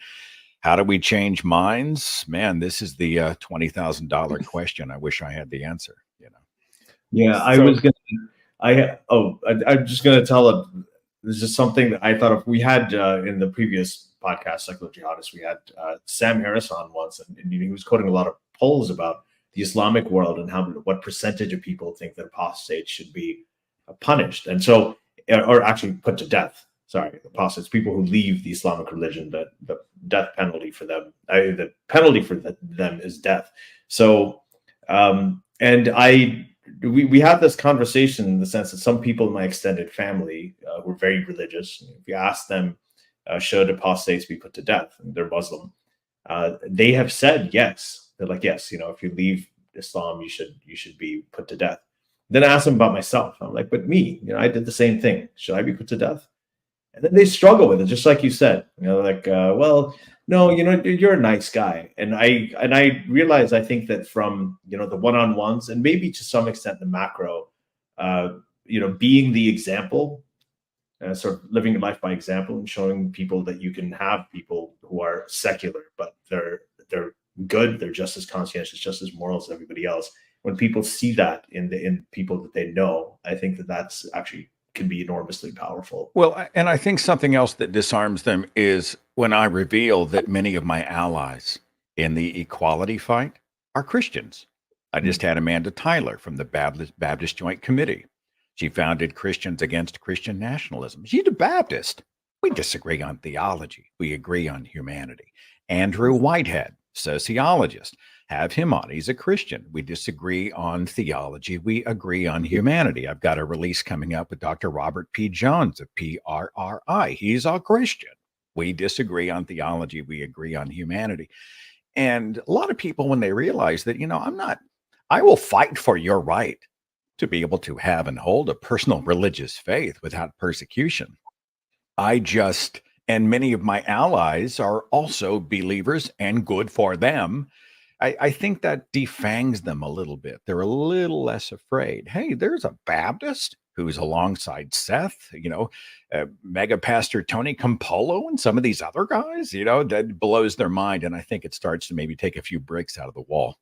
how do we change minds? Man, this is the $20,000 question. I wish I had the answer. Yeah, I'm just gonna tell this is something that I thought of. We had in the previous podcast, Secular Jihadists, we had Sam Harris on once, and he was quoting a lot of polls about the Islamic world and what percentage of people think that apostates should be punished, and so, or actually put to death. Sorry, apostates, people who leave the Islamic religion, the death penalty for them, the penalty for them is death. So, and we had this conversation in the sense that some people in my extended family were very religious. If you ask them, should apostates be put to death? They're Muslim. They have said yes. They're like, yes, if you leave Islam, you should be put to death. Then I asked them about myself. I'm like, but me, I did the same thing. Should I be put to death? And then they struggle with it, just like you said. Like, well, no, you're a nice guy. And I realize, I think that from the one-on-ones, and maybe to some extent the macro, being the example, sort of living your life by example, and showing people that you can have people who are secular, but they're good, they're just as conscientious, just as moral as everybody else. When people see that in people that they know, I think that that's actually can be enormously powerful. Well, and I think something else that disarms them is when I reveal that many of my allies in the equality fight are Christians. I just had Amanda Tyler from the Baptist Joint Committee. She founded Christians Against Christian Nationalism. She's a Baptist. We disagree on theology. We agree on humanity. Andrew Whitehead, sociologist. Have him on. He's a Christian. We disagree on theology. We agree on humanity. I've got a release coming up with Dr. Robert P. Jones of PRRI. He's a Christian. We disagree on theology. We agree on humanity. And a lot of people, when they realize that, I will fight for your right to be able to have and hold a personal religious faith without persecution. And many of my allies are also believers, and good for them. I think that defangs them a little bit. They're a little less afraid. Hey, there's a Baptist who's alongside Seth, mega pastor Tony Campolo and some of these other guys, that blows their mind. And I think it starts to maybe take a few bricks out of the wall.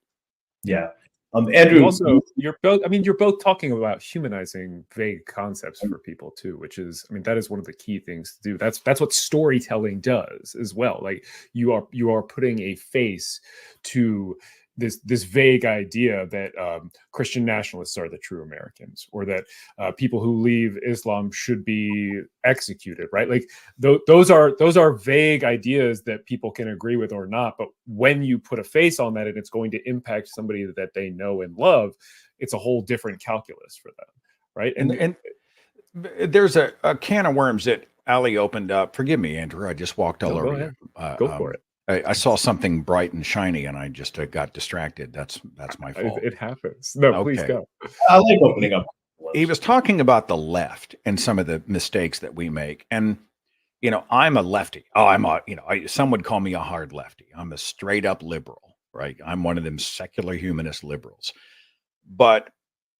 Yeah. Andrew, also, you're both talking about humanizing vague concepts for people too, which is, that is one of the key things to do. That's what storytelling does as well. Like you are putting a face to this vague idea that Christian nationalists are the true Americans, or that people who leave Islam should be executed, right? Like those are vague ideas that people can agree with or not. But when you put a face on that and it's going to impact somebody that they know and love, it's a whole different calculus for them, right? And there's a can of worms that Ali opened up. Forgive me, Andrew. I just walked all over you. Go for it. I saw something bright and shiny, and I just got distracted. That's my fault. It happens. No, please go. I like opening up. He was talking about the left and some of the mistakes that we make. And, I'm a lefty. Some would call me a hard lefty. I'm a straight up liberal, right? I'm one of them secular humanist liberals. But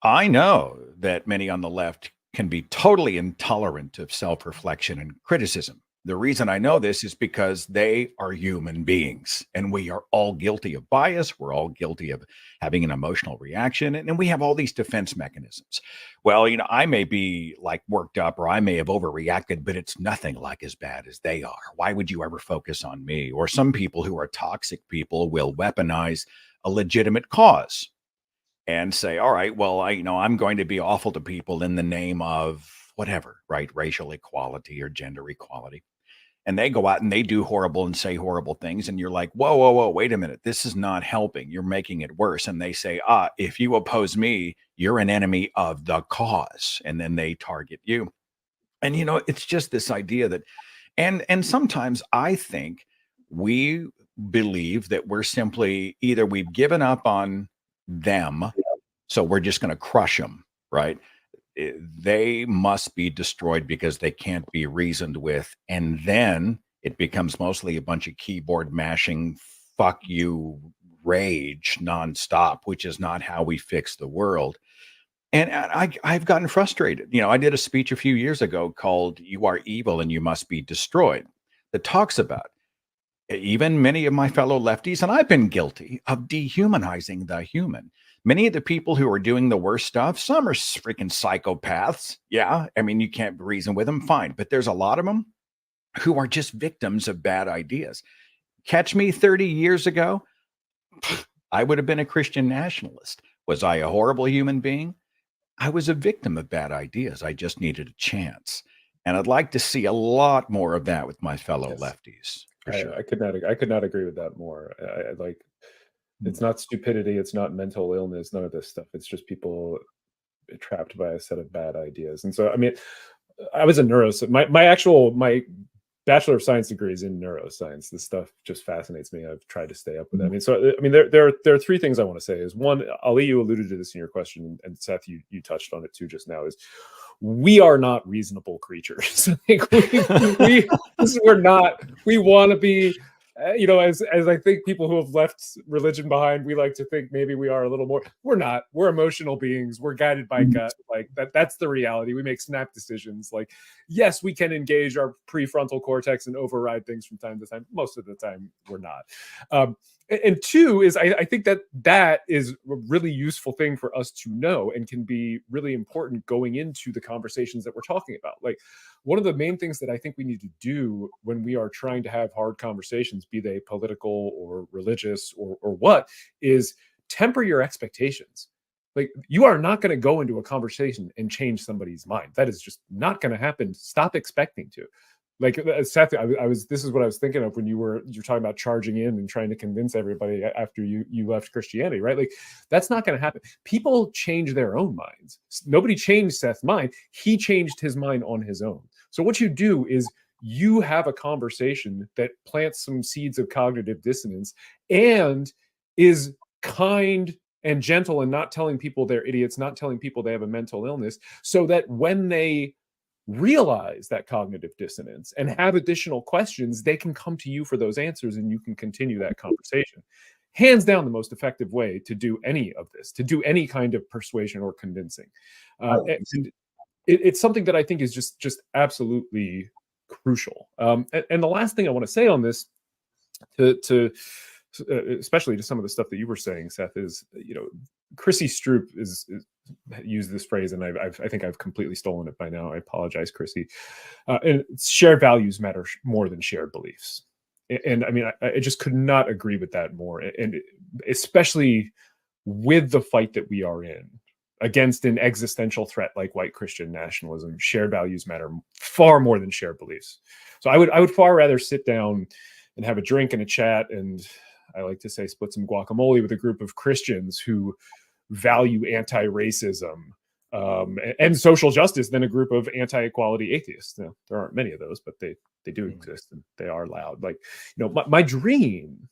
I know that many on the left can be totally intolerant of self-reflection and criticism. The reason I know this is because they are human beings, and we are all guilty of bias. We're all guilty of having an emotional reaction, and we have all these defense mechanisms. Well, I may be like worked up, or I may have overreacted, but it's nothing like as bad as they are. Why would you ever focus on me? Or some people who are toxic people will weaponize a legitimate cause and say, all right, well, I'm going to be awful to people in the name of whatever, right? Racial equality or gender equality. And they go out and they do horrible and say horrible things. And you're like, whoa, wait a minute. This is not helping. You're making it worse. And they say, if you oppose me, you're an enemy of the cause. And then they target you. And, it's just this idea that, and sometimes I think we believe that we're simply either we've given up on them, so we're just going to crush them, right? They must be destroyed because they can't be reasoned with. And then it becomes mostly a bunch of keyboard mashing, fuck you rage nonstop, which is not how we fix the world. And I've gotten frustrated. I did a speech a few years ago called "You Are Evil and You Must Be Destroyed," that talks about even many of my fellow lefties, and I've been guilty of dehumanizing the human. Many of the people who are doing the worst stuff, some are freaking psychopaths. Yeah, you can't reason with them, fine. But there's a lot of them who are just victims of bad ideas. Catch me 30 years ago, I would have been a Christian nationalist. Was I a horrible human being? I was a victim of bad ideas. I just needed a chance. And I'd like to see a lot more of that with my fellow lefties. For sure. I could not agree with that more. I like, it's not stupidity, it's not mental illness, none of this stuff. It's just people trapped by a set of bad ideas. And so, I mean, I was a neuroscientist. My Bachelor of Science degree is in neuroscience. This stuff just fascinates me. I've tried to stay up with it. I mean, so I mean, there are three things I want to say. Is one, Ali, you alluded to this in your question, and Seth, you touched on it too just now. Is we are not reasonable creatures. Like we're not. We want to be. You know, as I think people who have left religion behind, we like to think maybe we are a little more. We're not. We're emotional beings. We're guided by gut. Like that's the reality. We make snap decisions. Like, yes, we can engage our prefrontal cortex and override things from time to time. Most of the time, we're not. And two is I think that is a really useful thing for us to know and can be really important going into the conversations that we're talking about. Like, one of the main things that I think we need to do when we are trying to have hard conversations, be they political or religious or what, is temper your expectations. Like, you are not going to go into a conversation and change somebody's mind. That is just not going to happen. Stop expecting to. Like, Seth, this is what I was thinking of when you're talking about charging in and trying to convince everybody after you left Christianity, right? Like, that's not going to happen. People change their own minds. Nobody changed Seth's mind. He changed his mind on his own. So what you do is you have a conversation that plants some seeds of cognitive dissonance and is kind and gentle and not telling people they're idiots, not telling people they have a mental illness, so that when they realize that cognitive dissonance and have additional questions, they can come to you for those answers and you can continue that conversation. Hands down, the most effective way to do any of this, to do any kind of persuasion or convincing. And it's something that I think is just absolutely crucial. And the last thing I want to say on this, to especially to some of the stuff that you were saying, Seth, is, you know, Chrissy Stroop is used this phrase, and I think I've completely stolen it by now. I apologize, Chrissy. And shared values matter more than shared beliefs. And I mean, I just could not agree with that more. And especially with the fight that we are in against an existential threat like white Christian nationalism, shared values matter far more than shared beliefs. So I would far rather sit down and have a drink and a chat, and I like to say split some guacamole with a group of Christians who value anti-racism and social justice than a group of anti-equality atheists. Now, there aren't many of those, but they do exist, and they are loud. Like, you know, my dream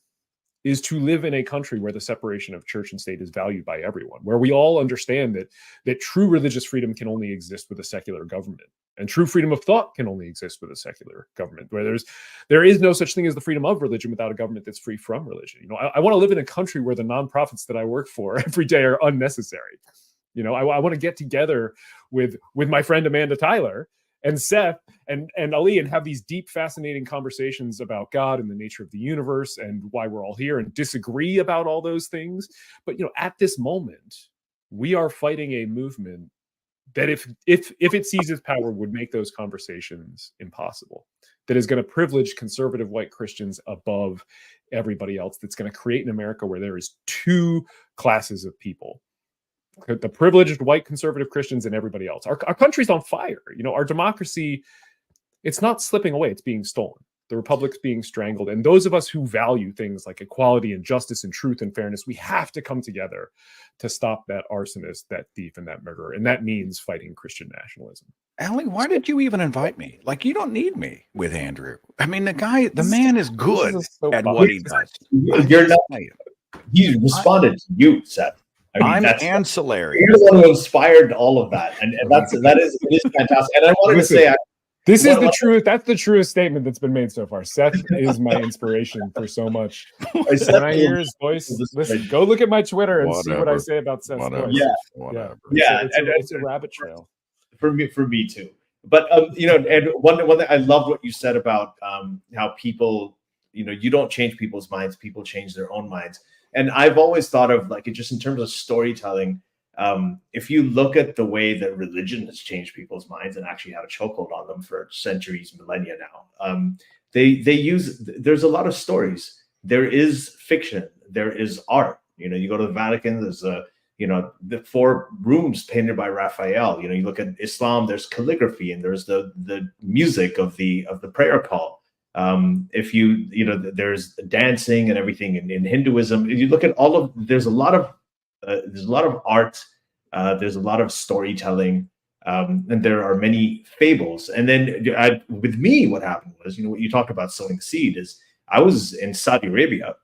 is to live in a country where the separation of church and state is valued by everyone, where we all understand that true religious freedom can only exist with a secular government, and true freedom of thought can only exist with a secular government, where there is no such thing as the freedom of religion without a government that's free from religion. You know, I want to live in a country where the nonprofits that I work for every day are unnecessary. You know, I want to get together with my friend Amanda Tyler and Seth and Ali and have these deep, fascinating conversations about God and the nature of the universe and why we're all here, and disagree about all those things. But, you know, at this moment, we are fighting a movement that if it seizes power would make those conversations impossible, that is going to privilege conservative white Christians above everybody else, that's going to create an America where there is two classes of people: the privileged white conservative Christians and everybody else. Our country's on fire. You know, our democracy, it's not slipping away, it's being stolen. The republic's being strangled. And those of us who value things like equality and justice and truth and fairness, we have to come together to stop that arsonist, that thief, and that murderer. And that means fighting Christian nationalism. Allie, why did you even invite me? Like, you don't need me with Andrew. I mean, the man is good at what he does. You're not. He responded to you, Seth. I mean, I'm that's ancillary. You're the one who inspired all of that, and it is fantastic. And I wanted to say, this is the truth. That's the truest statement that's been made so far. Seth is my inspiration for so much. When I hear his voice, listen, go look at my Twitter and see what I say about Seth's voice. Yeah. It's a rabbit trail. For me too. But you know, and one thing I loved what you said about how people, you know, you don't change people's minds; people change their own minds. And I've always thought of, like, just in terms of storytelling, if you look at the way that religion has changed people's minds and actually had a chokehold on them for centuries, millennia now, there's a lot of stories. There is fiction. There is art. You know, you go to the Vatican, there's the 4 rooms painted by Raphael. You know, you look at Islam, there's calligraphy, and there's the music of the prayer call. If there's dancing and everything in Hinduism. If you look at there's a lot of art, there's a lot of storytelling, and there are many fables. And then with me, what happened was, what you talk about sowing seed is, I was in Saudi Arabia.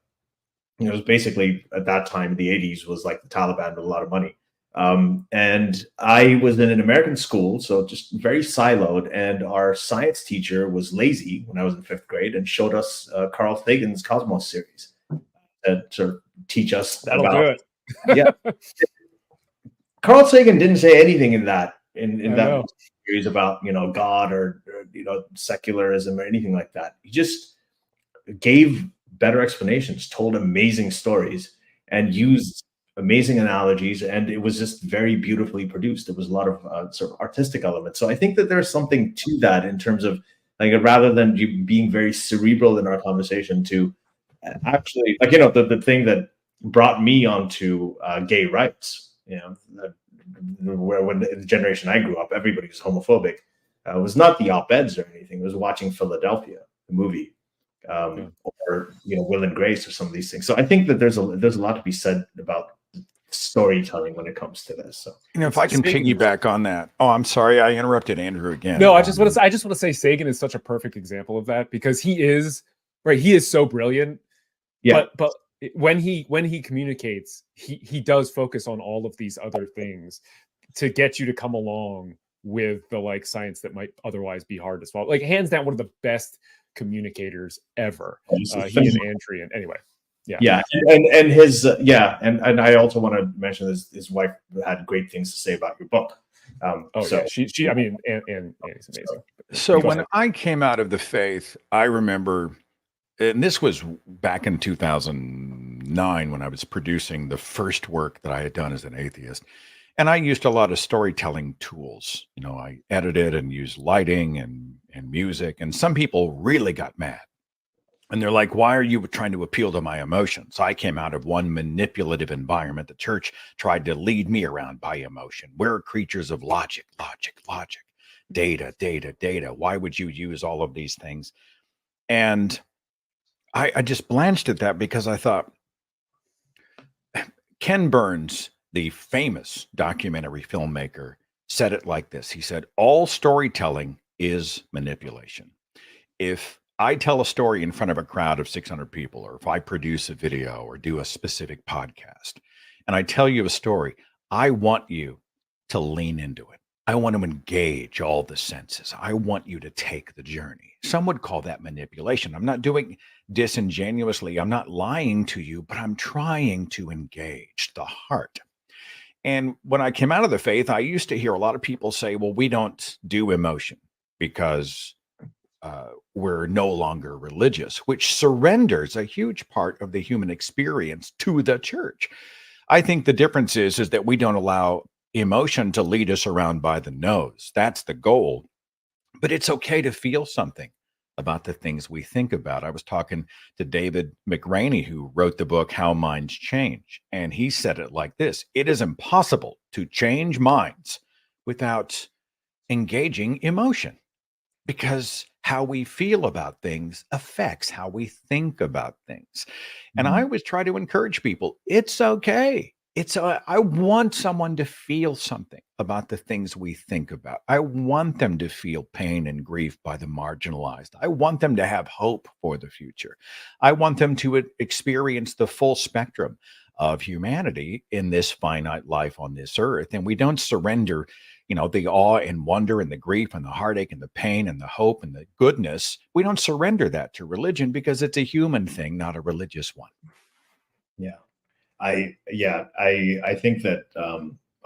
It was basically, at that time, the 80s, was like the Taliban with a lot of money. And I was in an American school, so just very siloed. And our science teacher was lazy when I was in 5th grade and showed us Carl Sagan's Cosmos series to sort of teach us That'll about do it. Yeah. Carl Sagan didn't say anything in that series about God or secularism or anything like that. He just gave better explanations, told amazing stories, and used amazing analogies, and it was just very beautifully produced. There was a lot of sort of artistic elements. So I think that there's something to that, in terms of, like, rather than you being very cerebral in our conversation, to actually, like, the thing that brought me onto gay rights, where when the generation I grew up, everybody was homophobic. It was not the op-eds or anything. It was watching Philadelphia, the movie, or Will and Grace, or some of these things. So I think that there's a lot to be said about storytelling when it comes to this. So, if I can piggyback on that. Oh, I'm sorry, I interrupted Andrew again. No, I just want to say Sagan is such a perfect example of that, because he is so brilliant. Yeah. But when he communicates, he does focus on all of these other things to get you to come along with the science that might otherwise be hard to swallow. Like, hands down, one of the best communicators ever. He and Andrew. Anyway, and his and I also want to mention his wife had great things to say about your book. She I mean, and Annie's amazing. So when I came out of the faith, I remember, and this was back in 2009 when I was producing the first work that I had done as an atheist. And I used a lot of storytelling tools. I edited and used lighting and music. And some people really got mad. And they're like, why are you trying to appeal to my emotions? I came out of one manipulative environment. The church tried to lead me around by emotion. We're creatures of logic, data. Why would you use all of these things? And I just blanched at that, because I thought, Ken Burns, the famous documentary filmmaker, said it like this. He said, all storytelling is manipulation. If I tell a story in front of a crowd of 600 people, or if I produce a video or do a specific podcast, and I tell you a story, I want you to lean into it. I want to engage all the senses. I want you to take the journey. Some would call that manipulation. I'm not doing disingenuously. I'm not lying to you, but I'm trying to engage the heart. And when I came out of the faith, I used to hear a lot of people say, well, we don't do emotion because we're no longer religious, which surrenders a huge part of the human experience to the church. I think the difference is that we don't allow emotion to lead us around by the nose. That's the goal. But it's okay to feel something about the things we think about. I was talking to David McRaney, who wrote the book, How Minds Change. And he said it like this: it is impossible to change minds without engaging emotion, because how we feel about things affects how we think about things. And I always try to encourage people, it's okay. I want someone to feel something about the things we think about. I want them to feel pain and grief by the marginalized. I want them to have hope for the future. I want them to experience the full spectrum of humanity in this finite life on this earth. And we don't surrender, the awe and wonder and the grief and the heartache and the pain and the hope and the goodness. We don't surrender that to religion, because it's a human thing, not a religious one. Yeah. I think that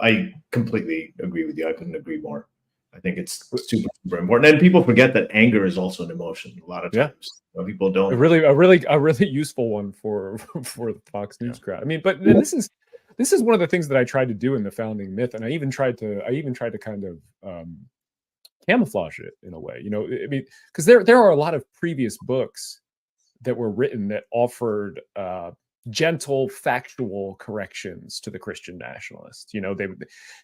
I completely agree with you. I couldn't agree more. I think it's super, super important. And people forget that anger is also an emotion a lot of times. People don't. A really useful one for the Fox News crowd. I mean, but this is one of the things that I tried to do in the founding myth, and I even tried to kind of camouflage it in a way. I mean, because there are a lot of previous books that were written that offered gentle, factual corrections to the Christian nationalists.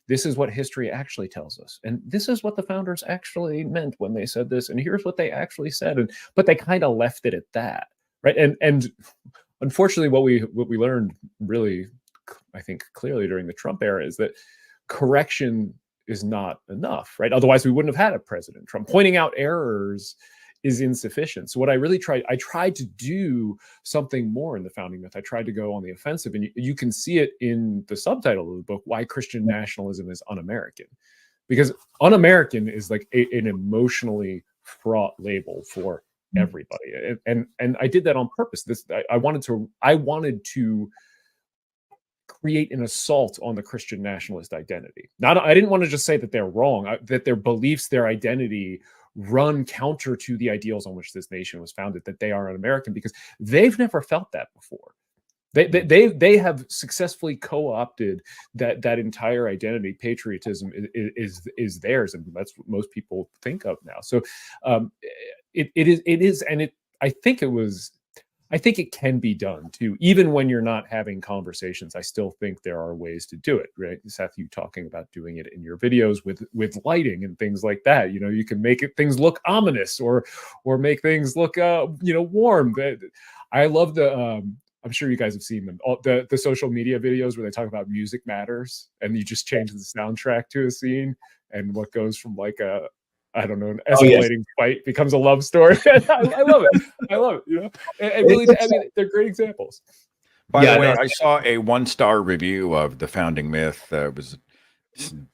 This is what history actually tells us, and this is what the founders actually meant when they said this, and here's what they actually said. But they kind of left it at that, right? And unfortunately, what we learned really, I think, clearly during the Trump era is that correction is not enough, right? Otherwise, we wouldn't have had a President Trump. Pointing out errors is insufficient. So what I tried to do something more in the founding myth. I tried to go on the offensive, and you can see it in the subtitle of the book, Why Christian Nationalism is Un-American. Because un-American is like an emotionally fraught label for everybody. And I did that on purpose. I wanted to create an assault on the Christian nationalist identity. I didn't want to just say that they're wrong, that their beliefs, their identity run counter to the ideals on which this nation was founded, that they are un-American, because they've never felt that before. They have successfully co-opted that entire identity. Patriotism is theirs, and that's what most people think of now. So it is, and I think it can be done too, even when you're not having conversations. I still think there are ways to do it, right? Seth, you talking about doing it in your videos with lighting and things like that. You can make things look ominous or make things look warm. I love the I'm sure you guys have seen them, the social media videos where they talk about music matters, and you just change the soundtrack to a scene, and what goes from like an escalating fight becomes a love story. I love it. I love it. And really, they're great examples. By the way, I saw a 1-star review of The Founding Myth. It was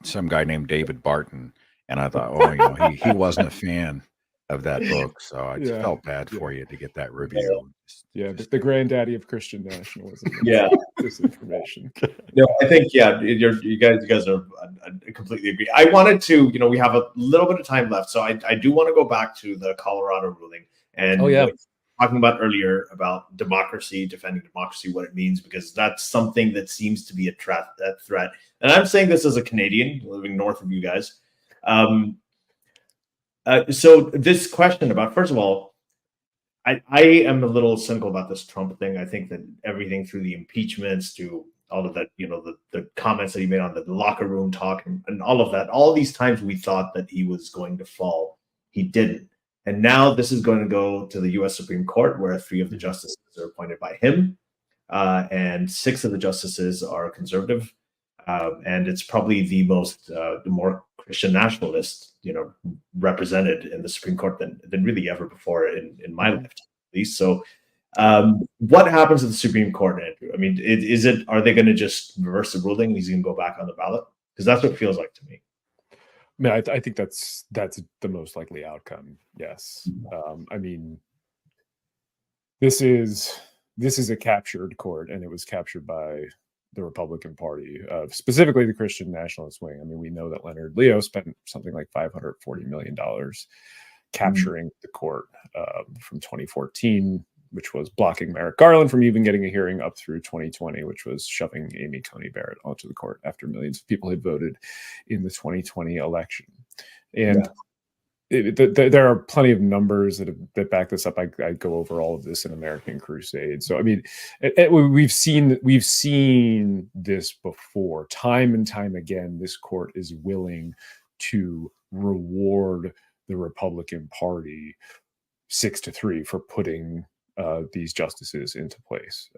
some guy named David Barton, and I thought, he wasn't a fan of that book, so I felt bad for you to get that review. The granddaddy of Christian nationalism. Disinformation. I think you guys are I completely agree. I wanted to, we have a little bit of time left, so I do want to go back to the Colorado ruling and talking about earlier about democracy, defending democracy, what it means, because that's something that seems to be a threat. And I'm saying this as a Canadian living north of you guys. So this question about, first of all, I am a little cynical about this Trump thing. I think that everything through the impeachments to all of that, the comments that he made on the locker room talk and all of that, all these times we thought that he was going to fall, he didn't. And now this is going to go to the U.S. Supreme Court, where 3 of the justices are appointed by him, and 6 of the justices are conservative. And it's probably the more Christian nationalist, represented in the Supreme Court than really ever before in my lifetime, at least. So, what happens to the Supreme Court, Andrew? I mean, are they going to just reverse the ruling? He's going to go back on the ballot, because that's what it feels like to me. I think that's the most likely outcome. Yes. I mean, this is a captured court, and it was captured by the Republican Party, specifically the Christian nationalist wing. I mean, we know that Leonard Leo spent something like $540 million capturing the court from 2014, which was blocking Merrick Garland from even getting a hearing, up through 2020, which was shoving Amy Coney Barrett onto the court after millions of people had voted in the 2020 election. And there are plenty of numbers that back this up. I go over all of this in American Crusade. So I mean, we've seen this before, time and time again. This court is willing to reward the Republican Party 6-3 for putting these justices into place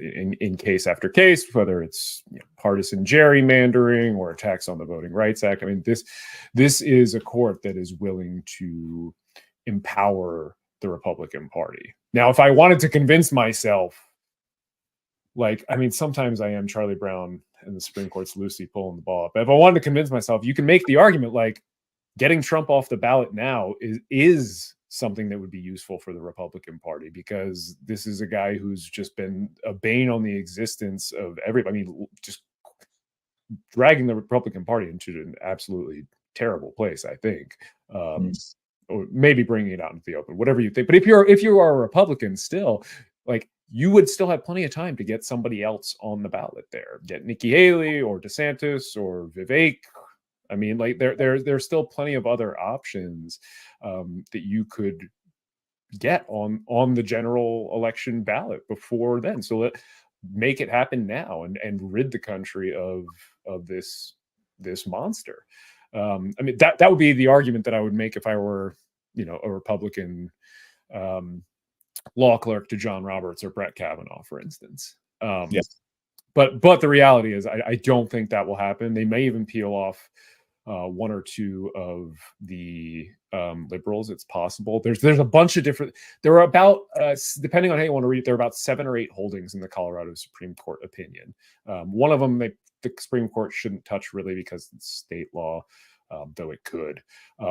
in case after case, whether it's partisan gerrymandering or attacks on the Voting Rights Act. I mean, this is a court that is willing to empower the Republican Party. Now, if I wanted to convince myself, sometimes I am Charlie Brown and the Supreme Court's loosely pulling the ball up. But if I wanted to convince myself, you can make the argument getting Trump off the ballot now is something that would be useful for the Republican Party, because this is a guy who's just been a bane on the existence of everybody. I mean, just dragging the Republican Party into an absolutely terrible place, I think. Or maybe bringing it out into the open, whatever you think. But if you are a Republican still, you would still have plenty of time to get somebody else on the ballot there. Get Nikki Haley or DeSantis or Vivek. I mean, there's still plenty of other options that you could get on the general election ballot before then. So make it happen now and rid the country of this monster. I mean, that would be the argument that I would make if I were, a Republican law clerk to John Roberts or Brett Kavanaugh, for instance. Yes. But the reality is, I don't think that will happen. They may even peel off one or two of the liberals. It's possible. There's a bunch of different. There are about, depending on how you want to read it, there are about 7 or 8 holdings in the Colorado Supreme Court opinion. One of them, the Supreme Court shouldn't touch really because it's state law, though it could.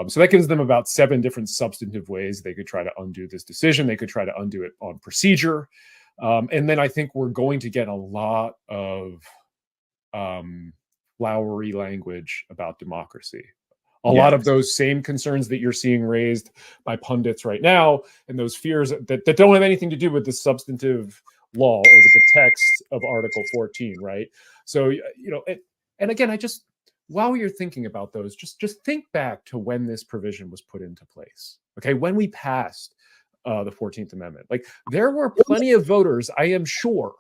So that gives them about 7 different substantive ways they could try to undo this decision. They could try to undo it on procedure. And then I think we're going to get a lot of flowery language about democracy. A lot of those same concerns that you're seeing raised by pundits right now, and those fears that don't have anything to do with the substantive law or with the text of Article 14, right? So, and again, while you're thinking about those, just think back to when this provision was put into place. Okay, when we passed the 14th Amendment, like there were plenty of voters, I am sure,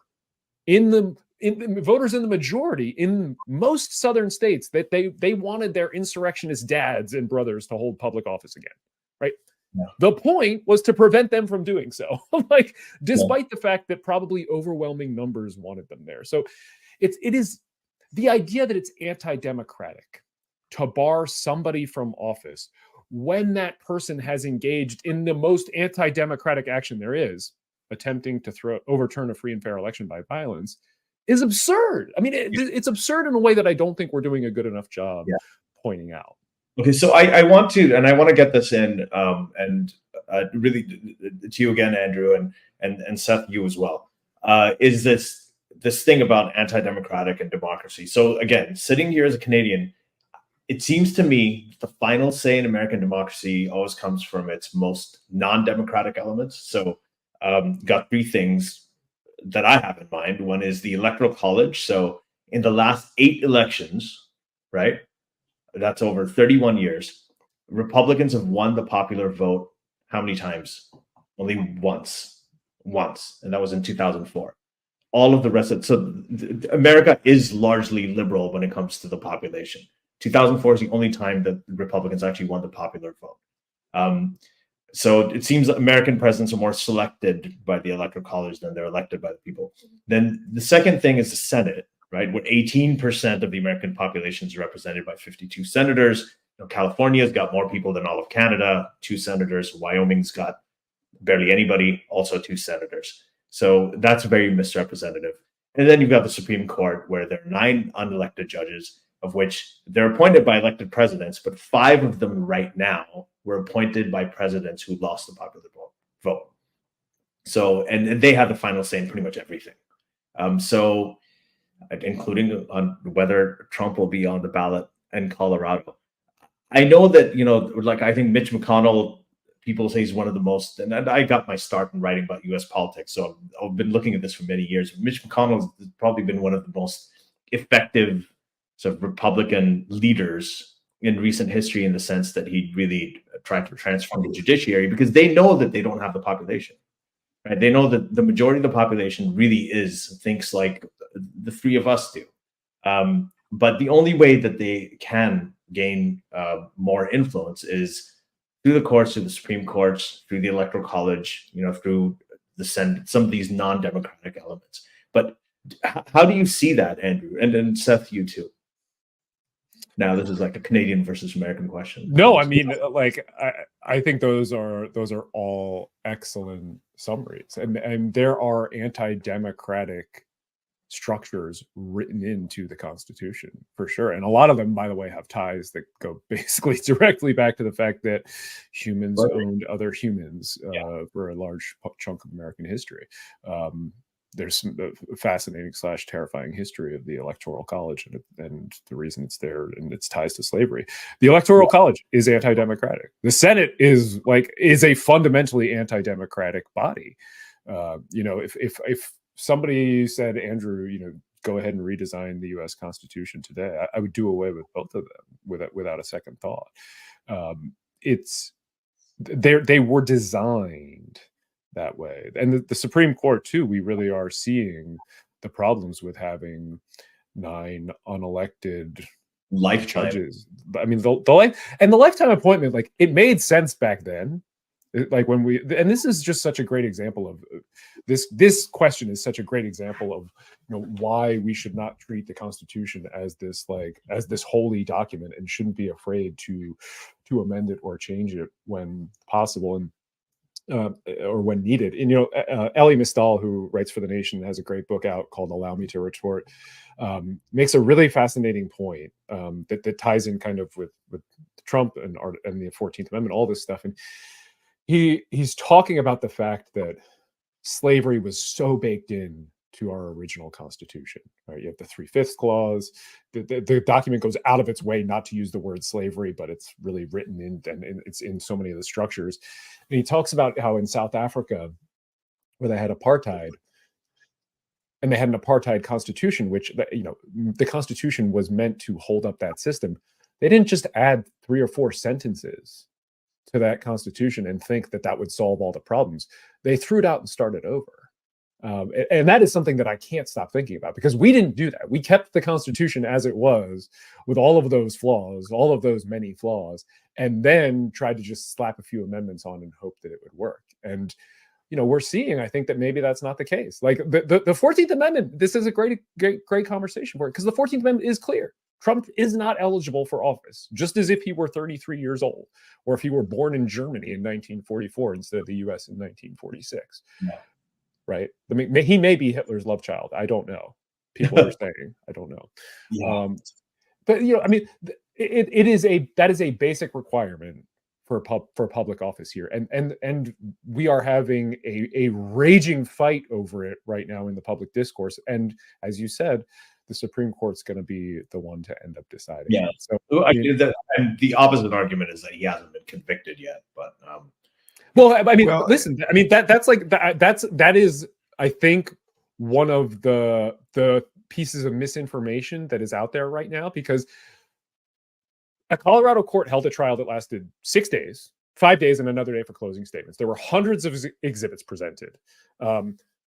voters in the majority in most southern states that they wanted their insurrectionist dads and brothers to hold public office again, right? Yeah. The point was to prevent them from doing so, like despite the fact that probably overwhelming numbers wanted them there. So it is the idea that it's anti-democratic to bar somebody from office when that person has engaged in the most anti-democratic action there is, attempting to overturn a free and fair election by violence, is absurd. I mean, it's absurd in a way that I don't think we're doing a good enough job pointing out. Okay, so I want to get this in, and really to you again, Andrew, and Seth, you as well. Is this thing about anti-democratic and democracy? So again, sitting here as a Canadian, it seems to me the final say in American democracy always comes from its most non-democratic elements. So got 3 things that I have in mind. One is the Electoral College. So in the last 8 elections, right, that's over 31 years, Republicans have won the popular vote how many times? Only once, and that was in 2004. All of the rest of America is largely liberal when it comes to the population. 2004 is the only time that Republicans actually won the popular vote. So it seems that American presidents are more selected by the Electoral College than they're elected by the people. Then the second thing is the Senate, right? Where 18% of the American population is represented by 52 senators. California's got more people than all of Canada, 2 senators. Wyoming's got barely anybody, also 2 senators. So that's very misrepresentative. And then you've got the Supreme Court, where there are 9 unelected judges, of which they're appointed by elected presidents, but 5 of them right now were appointed by presidents who lost the popular vote. So, and they have the final say in pretty much everything. So, including on whether Trump will be on the ballot in Colorado. I know that, I think Mitch McConnell, people say he's one of the most, and I got my start in writing about U.S. politics, so I've been looking at this for many years. Mitch McConnell has probably been one of the most effective sort of Republican leaders in recent history, in the sense that he really tried to transform the judiciary, because they know that they don't have the population, right? They know that the majority of the population really thinks like the 3 of us do. But the only way that they can gain more influence is through the courts, through the Supreme Courts, through the Electoral College, through the Senate, some of these non-democratic elements. But how do you see that, Andrew? And then Seth, you too. Now this is like a Canadian versus American question. No, I mean, I think those are all excellent summaries, and there are anti-democratic structures written into the Constitution for sure, and a lot of them, by the way, have ties that go basically directly back to the fact that humans owned other humans for a large chunk of American history. There's some fascinating / terrifying history of the Electoral College and the reason it's there and its ties to slavery. The Electoral College is anti-democratic. The Senate is a fundamentally anti-democratic body. If somebody said, Andrew, go ahead and redesign the U.S. Constitution today, I would do away with both of them without a second thought. They were designed that way, and the Supreme Court too. We really are seeing the problems with having 9 unelected Lifetime. judges. I mean, the lifetime appointment, like, it made sense back then. Like when and this is just such a great example of this question is such a great example of, you know, why we should not treat the Constitution as this holy document and shouldn't be afraid to amend it or change it when possible and or when needed. And, you know, Elie Mystal, who writes for The Nation, has a great book out called "Allow Me to Retort," makes a really fascinating point that ties in kind of with Trump and the 14th Amendment, all this stuff. And he's talking about the fact that slavery was so baked in to our original Constitution, right? You have the 3/5 clause. The document goes out of its way not to use the word slavery, but it's really written in, and it's in so many of the structures. And he talks about how in South Africa, where they had apartheid, and they had an apartheid constitution, which, you know, the Constitution was meant to hold up that system. They didn't just add 3 or 4 sentences to that Constitution and think that that would solve all the problems. They threw it out and started over. And that is something that I can't stop thinking about, because we didn't do that. We kept the Constitution as it was with all of those flaws, all of those many flaws, and then tried to just slap a few amendments on and hope that it would work. And, you know, we're seeing, I think, that maybe that's not the case. Like the 14th Amendment, this is a great conversation for it, because the 14th Amendment is clear. Trump is not eligible for office, just as if he were 33 years old, or if he were born in Germany in 1944 instead of the US in 1946. Yeah. Right? I mean, he may be Hitler's love child. I don't know. People are saying, I don't know. Yeah. But, you know, I mean, that is a basic requirement for public office here, and we are having a raging fight over it right now in the public discourse. And as you said, the Supreme Court's going to be the one to end up deciding. Yeah. So and the opposite argument is that he hasn't been convicted yet. But well, I mean, listen. I mean, that is, I think, one of the pieces of misinformation that is out there right now, because a Colorado court held a trial that lasted 6 days, 5 days, and another day for closing statements. There were hundreds of exhibits presented.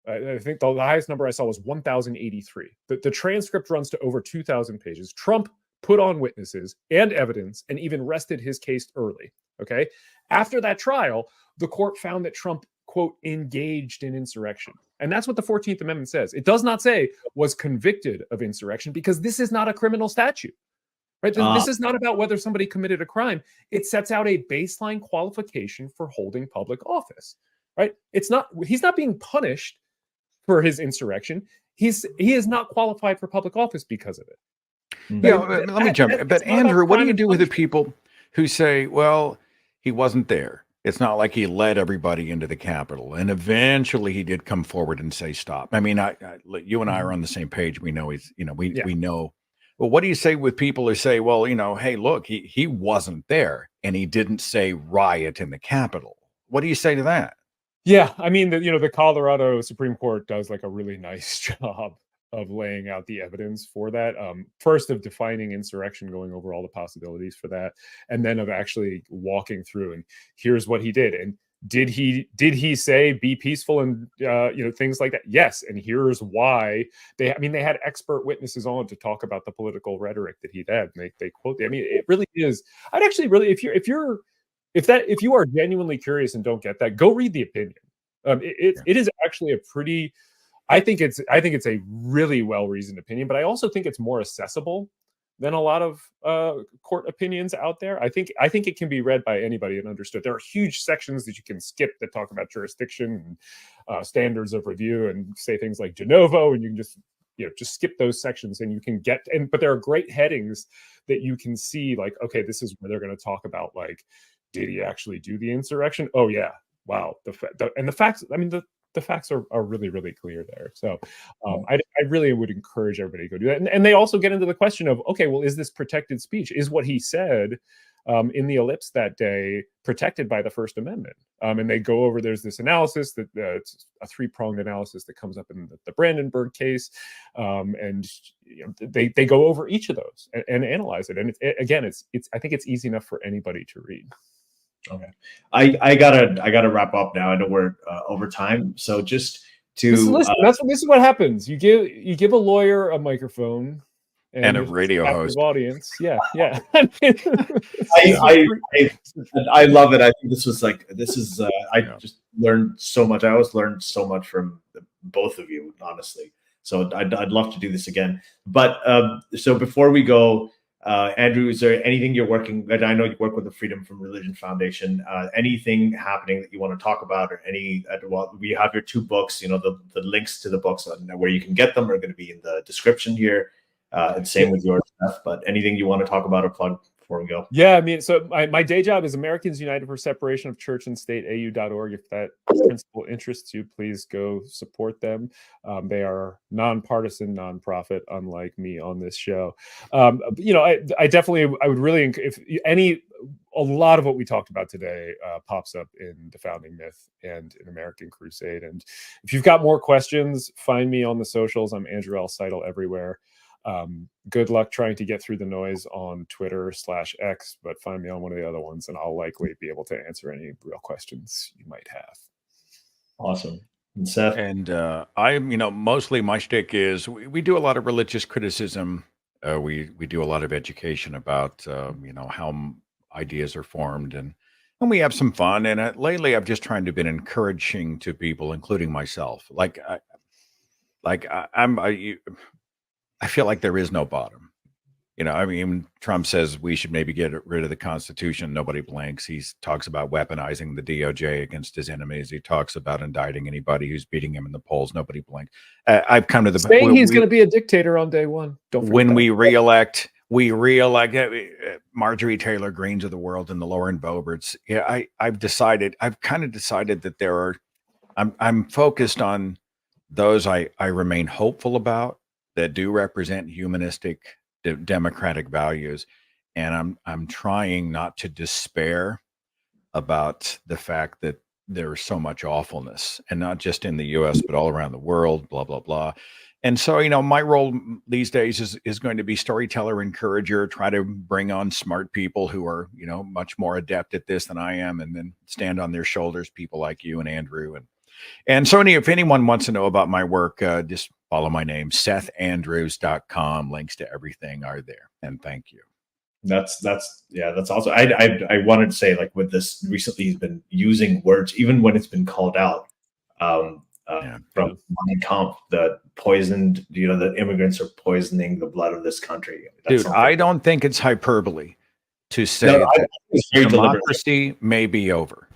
I think the highest number I saw was 1,083. The transcript runs to over 2,000 pages. Trump put on witnesses and evidence and even rested his case early. Okay. After that trial, the court found that Trump, quote, engaged in insurrection. And that's what the 14th Amendment says. It does not say was convicted of insurrection, because this is not a criminal statute. Right? This is not about whether somebody committed a crime. It sets out a baseline qualification for holding public office. Right? He's not being punished for his insurrection. He is not qualified for public office because of it. Yeah, let me jump in. But Andrew, what do you do with the people who say, well, he wasn't there? It's not like he led everybody into the Capitol, and eventually he did come forward and say stop. I mean, you and I are on the same page. We know he's, you know, we know. Well, what do you say with people who say, well, you know, hey, look, he wasn't there and he didn't say riot in the Capitol? What do you say to that? Yeah, I mean, the Colorado Supreme Court does like a really nice job of laying out the evidence for that. First, of defining insurrection, going over all the possibilities for that, and then of actually walking through and here's what he did. And did he say be peaceful and things like that? Yes, and here's why. They had expert witnesses on to talk about the political rhetoric that he had. And they quote. I mean, it really is. I'd actually really, if you are genuinely curious and don't get that, go read the opinion. It is actually a pretty. I think it's a really well-reasoned opinion, but I also think it's more accessible than a lot of court opinions out there. I think it can be read by anybody and understood. There are huge sections that you can skip that talk about jurisdiction and standards of review and say things like de novo, and you can just skip those sections and you can get. But there are great headings that you can see, like, okay, this is where they're going to talk about, like, did he actually do the insurrection? Oh yeah, wow. The facts. I mean, the facts are really, really clear there. So I really would encourage everybody to go do that. And they also get into the question of, okay, well, is this protected speech? Is what he said in the ellipse that day protected by the First Amendment? And they go over, there's this analysis that it's a 3-pronged analysis that comes up in the Brandenburg case. And they go over each of those and analyze it. And again, I think it's easy enough for anybody to read. Okay, I gotta wrap up now. I know we're over time, so just to Listen, this is what happens. You give a lawyer a microphone and a it's radio captive host. audience. Yeah. I love it. I think this is I Yeah. just learned so much. I always learned so much from both of you, honestly. So I'd love to do this again. But so before we go, Andrew, is there anything you're working? And I know you work with the Freedom from Religion Foundation. Anything happening that you want to talk about, or any? Well, we have your 2 books. You know, the links to the books on where you can get them are going to be in the description here. And same with your stuff. But anything you want to talk about or plug before we go? Yeah, I mean, so my day job is Americans United for Separation of Church and State, AU.org. If that principle interests you, please go support them. They are nonpartisan nonprofit, unlike me on this show. You know, I definitely, I would really, a lot of what we talked about today pops up in The Founding Myth and in American Crusade. And if you've got more questions, find me on the socials. I'm Andrew L. Seidel everywhere. Good luck trying to get through the noise on Twitter/X, but find me on one of the other ones and I'll likely be able to answer any real questions you might have. Awesome. And Seth? And mostly my shtick is we do a lot of religious criticism. We do a lot of education about, how ideas are formed, and we have some fun. And lately I've just tried to be encouraging to people, including myself. I feel like there is no bottom. I mean, Trump says we should maybe get rid of the Constitution. Nobody blinks. He talks about weaponizing the DOJ against his enemies. He talks about indicting anybody who's beating him in the polls. Nobody blinks. I've come to the saying he's going to be a dictator on day one. Don't forget when that. we reelect Marjorie Taylor Greenes of the world and the Lauren Boeberts. Yeah, I've kind of decided that I'm focused on those I remain hopeful about, that do represent humanistic democratic values, and I'm trying not to despair about the fact that there's so much awfulness, and not just in the US but all around the world, blah blah blah. And so my role these days is going to be storyteller, encourager, try to bring on smart people who are much more adept at this than I am, and then stand on their shoulders, people like you and Andrew. And so if anyone wants to know about my work, just follow my name, SethAndrews.com. Links to everything are there. And thank you. That's also, I wanted to say, like, with this recently, he's been using words, even when it's been called out from Mein Kampf, the poisoned, the immigrants are poisoning the blood of this country. Dude, I don't think it's hyperbole to say that democracy may be over.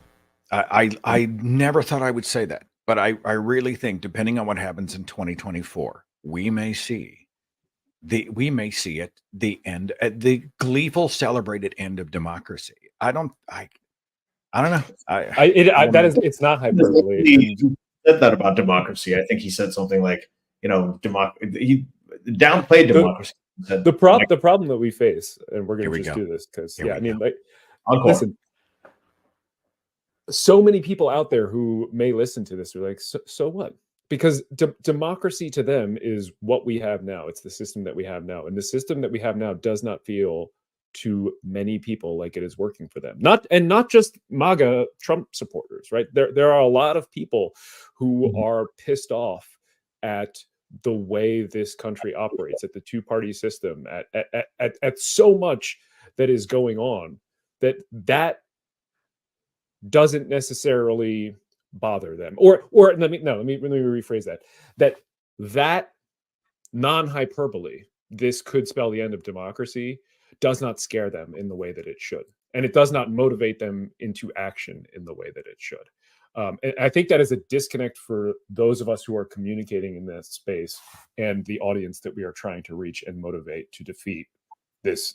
I never thought I would say that, but I really think, depending on what happens in 2024, we may see the end, the gleeful, celebrated end of democracy. I don't know. It's not hyperbole. He said that about democracy. I think he said something like, he downplayed democracy. The problem that we face, and we're going to just do this because, listen. So many people out there who may listen to this are like, so what? Because democracy to them is what we have now. It's the system that we have now. And the system that we have now does not feel to many people like it is working for them. Not just MAGA Trump supporters, right? There are a lot of people who are pissed off at the way this country operates, at the two-party system, at so much that is going on that doesn't necessarily bother them, or let me rephrase that non-hyperbole, this could spell the end of democracy, does not scare them in the way that it should, and it does not motivate them into action in the way that it should. And I think that is a disconnect for those of us who are communicating in this space and the audience that we are trying to reach and motivate to defeat this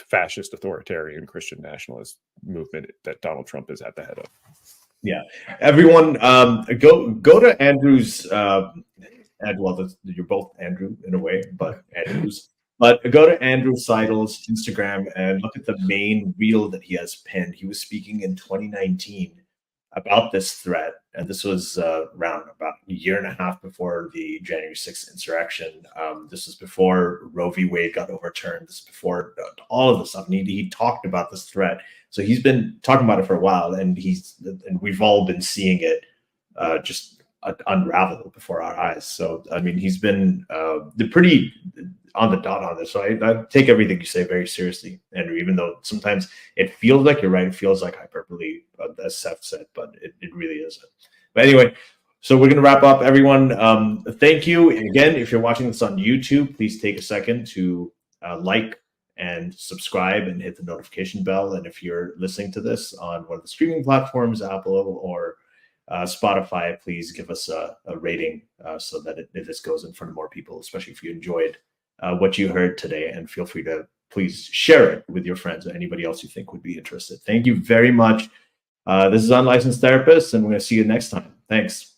fascist, authoritarian, Christian nationalist movement that Donald Trump is at the head of. Yeah, everyone, go to Andrew's. You're both Andrew in a way, but Andrew's. But go to Andrew Seidel's Instagram and look at the main reel that he has pinned. He was speaking in 2019 about this threat, and this was around about a year and a half before the January 6th insurrection. This is before Roe v. Wade got overturned. This is before all of this stuff. And he talked about this threat. So he's been talking about it for a while, and we've all been seeing it just unravel before our eyes. So, I mean, he's been pretty on the dot on this. So I take everything you say very seriously, Andrew, even though sometimes it feels like you're right. It feels like hyperbole, as Seth said, but it really isn't. But anyway, so we're going to wrap up, everyone. Thank you. Again, if you're watching this on YouTube, please take a second to like and subscribe and hit the notification bell. And if you're listening to this on one of the streaming platforms, Apple or Spotify, please give us a rating so that this goes in front of more people, especially if you enjoyed what you heard today. And feel free to please share it with your friends or anybody else you think would be interested. Thank you very much. This is Unlicensed Therapist, and we're going to see you next time. Thanks.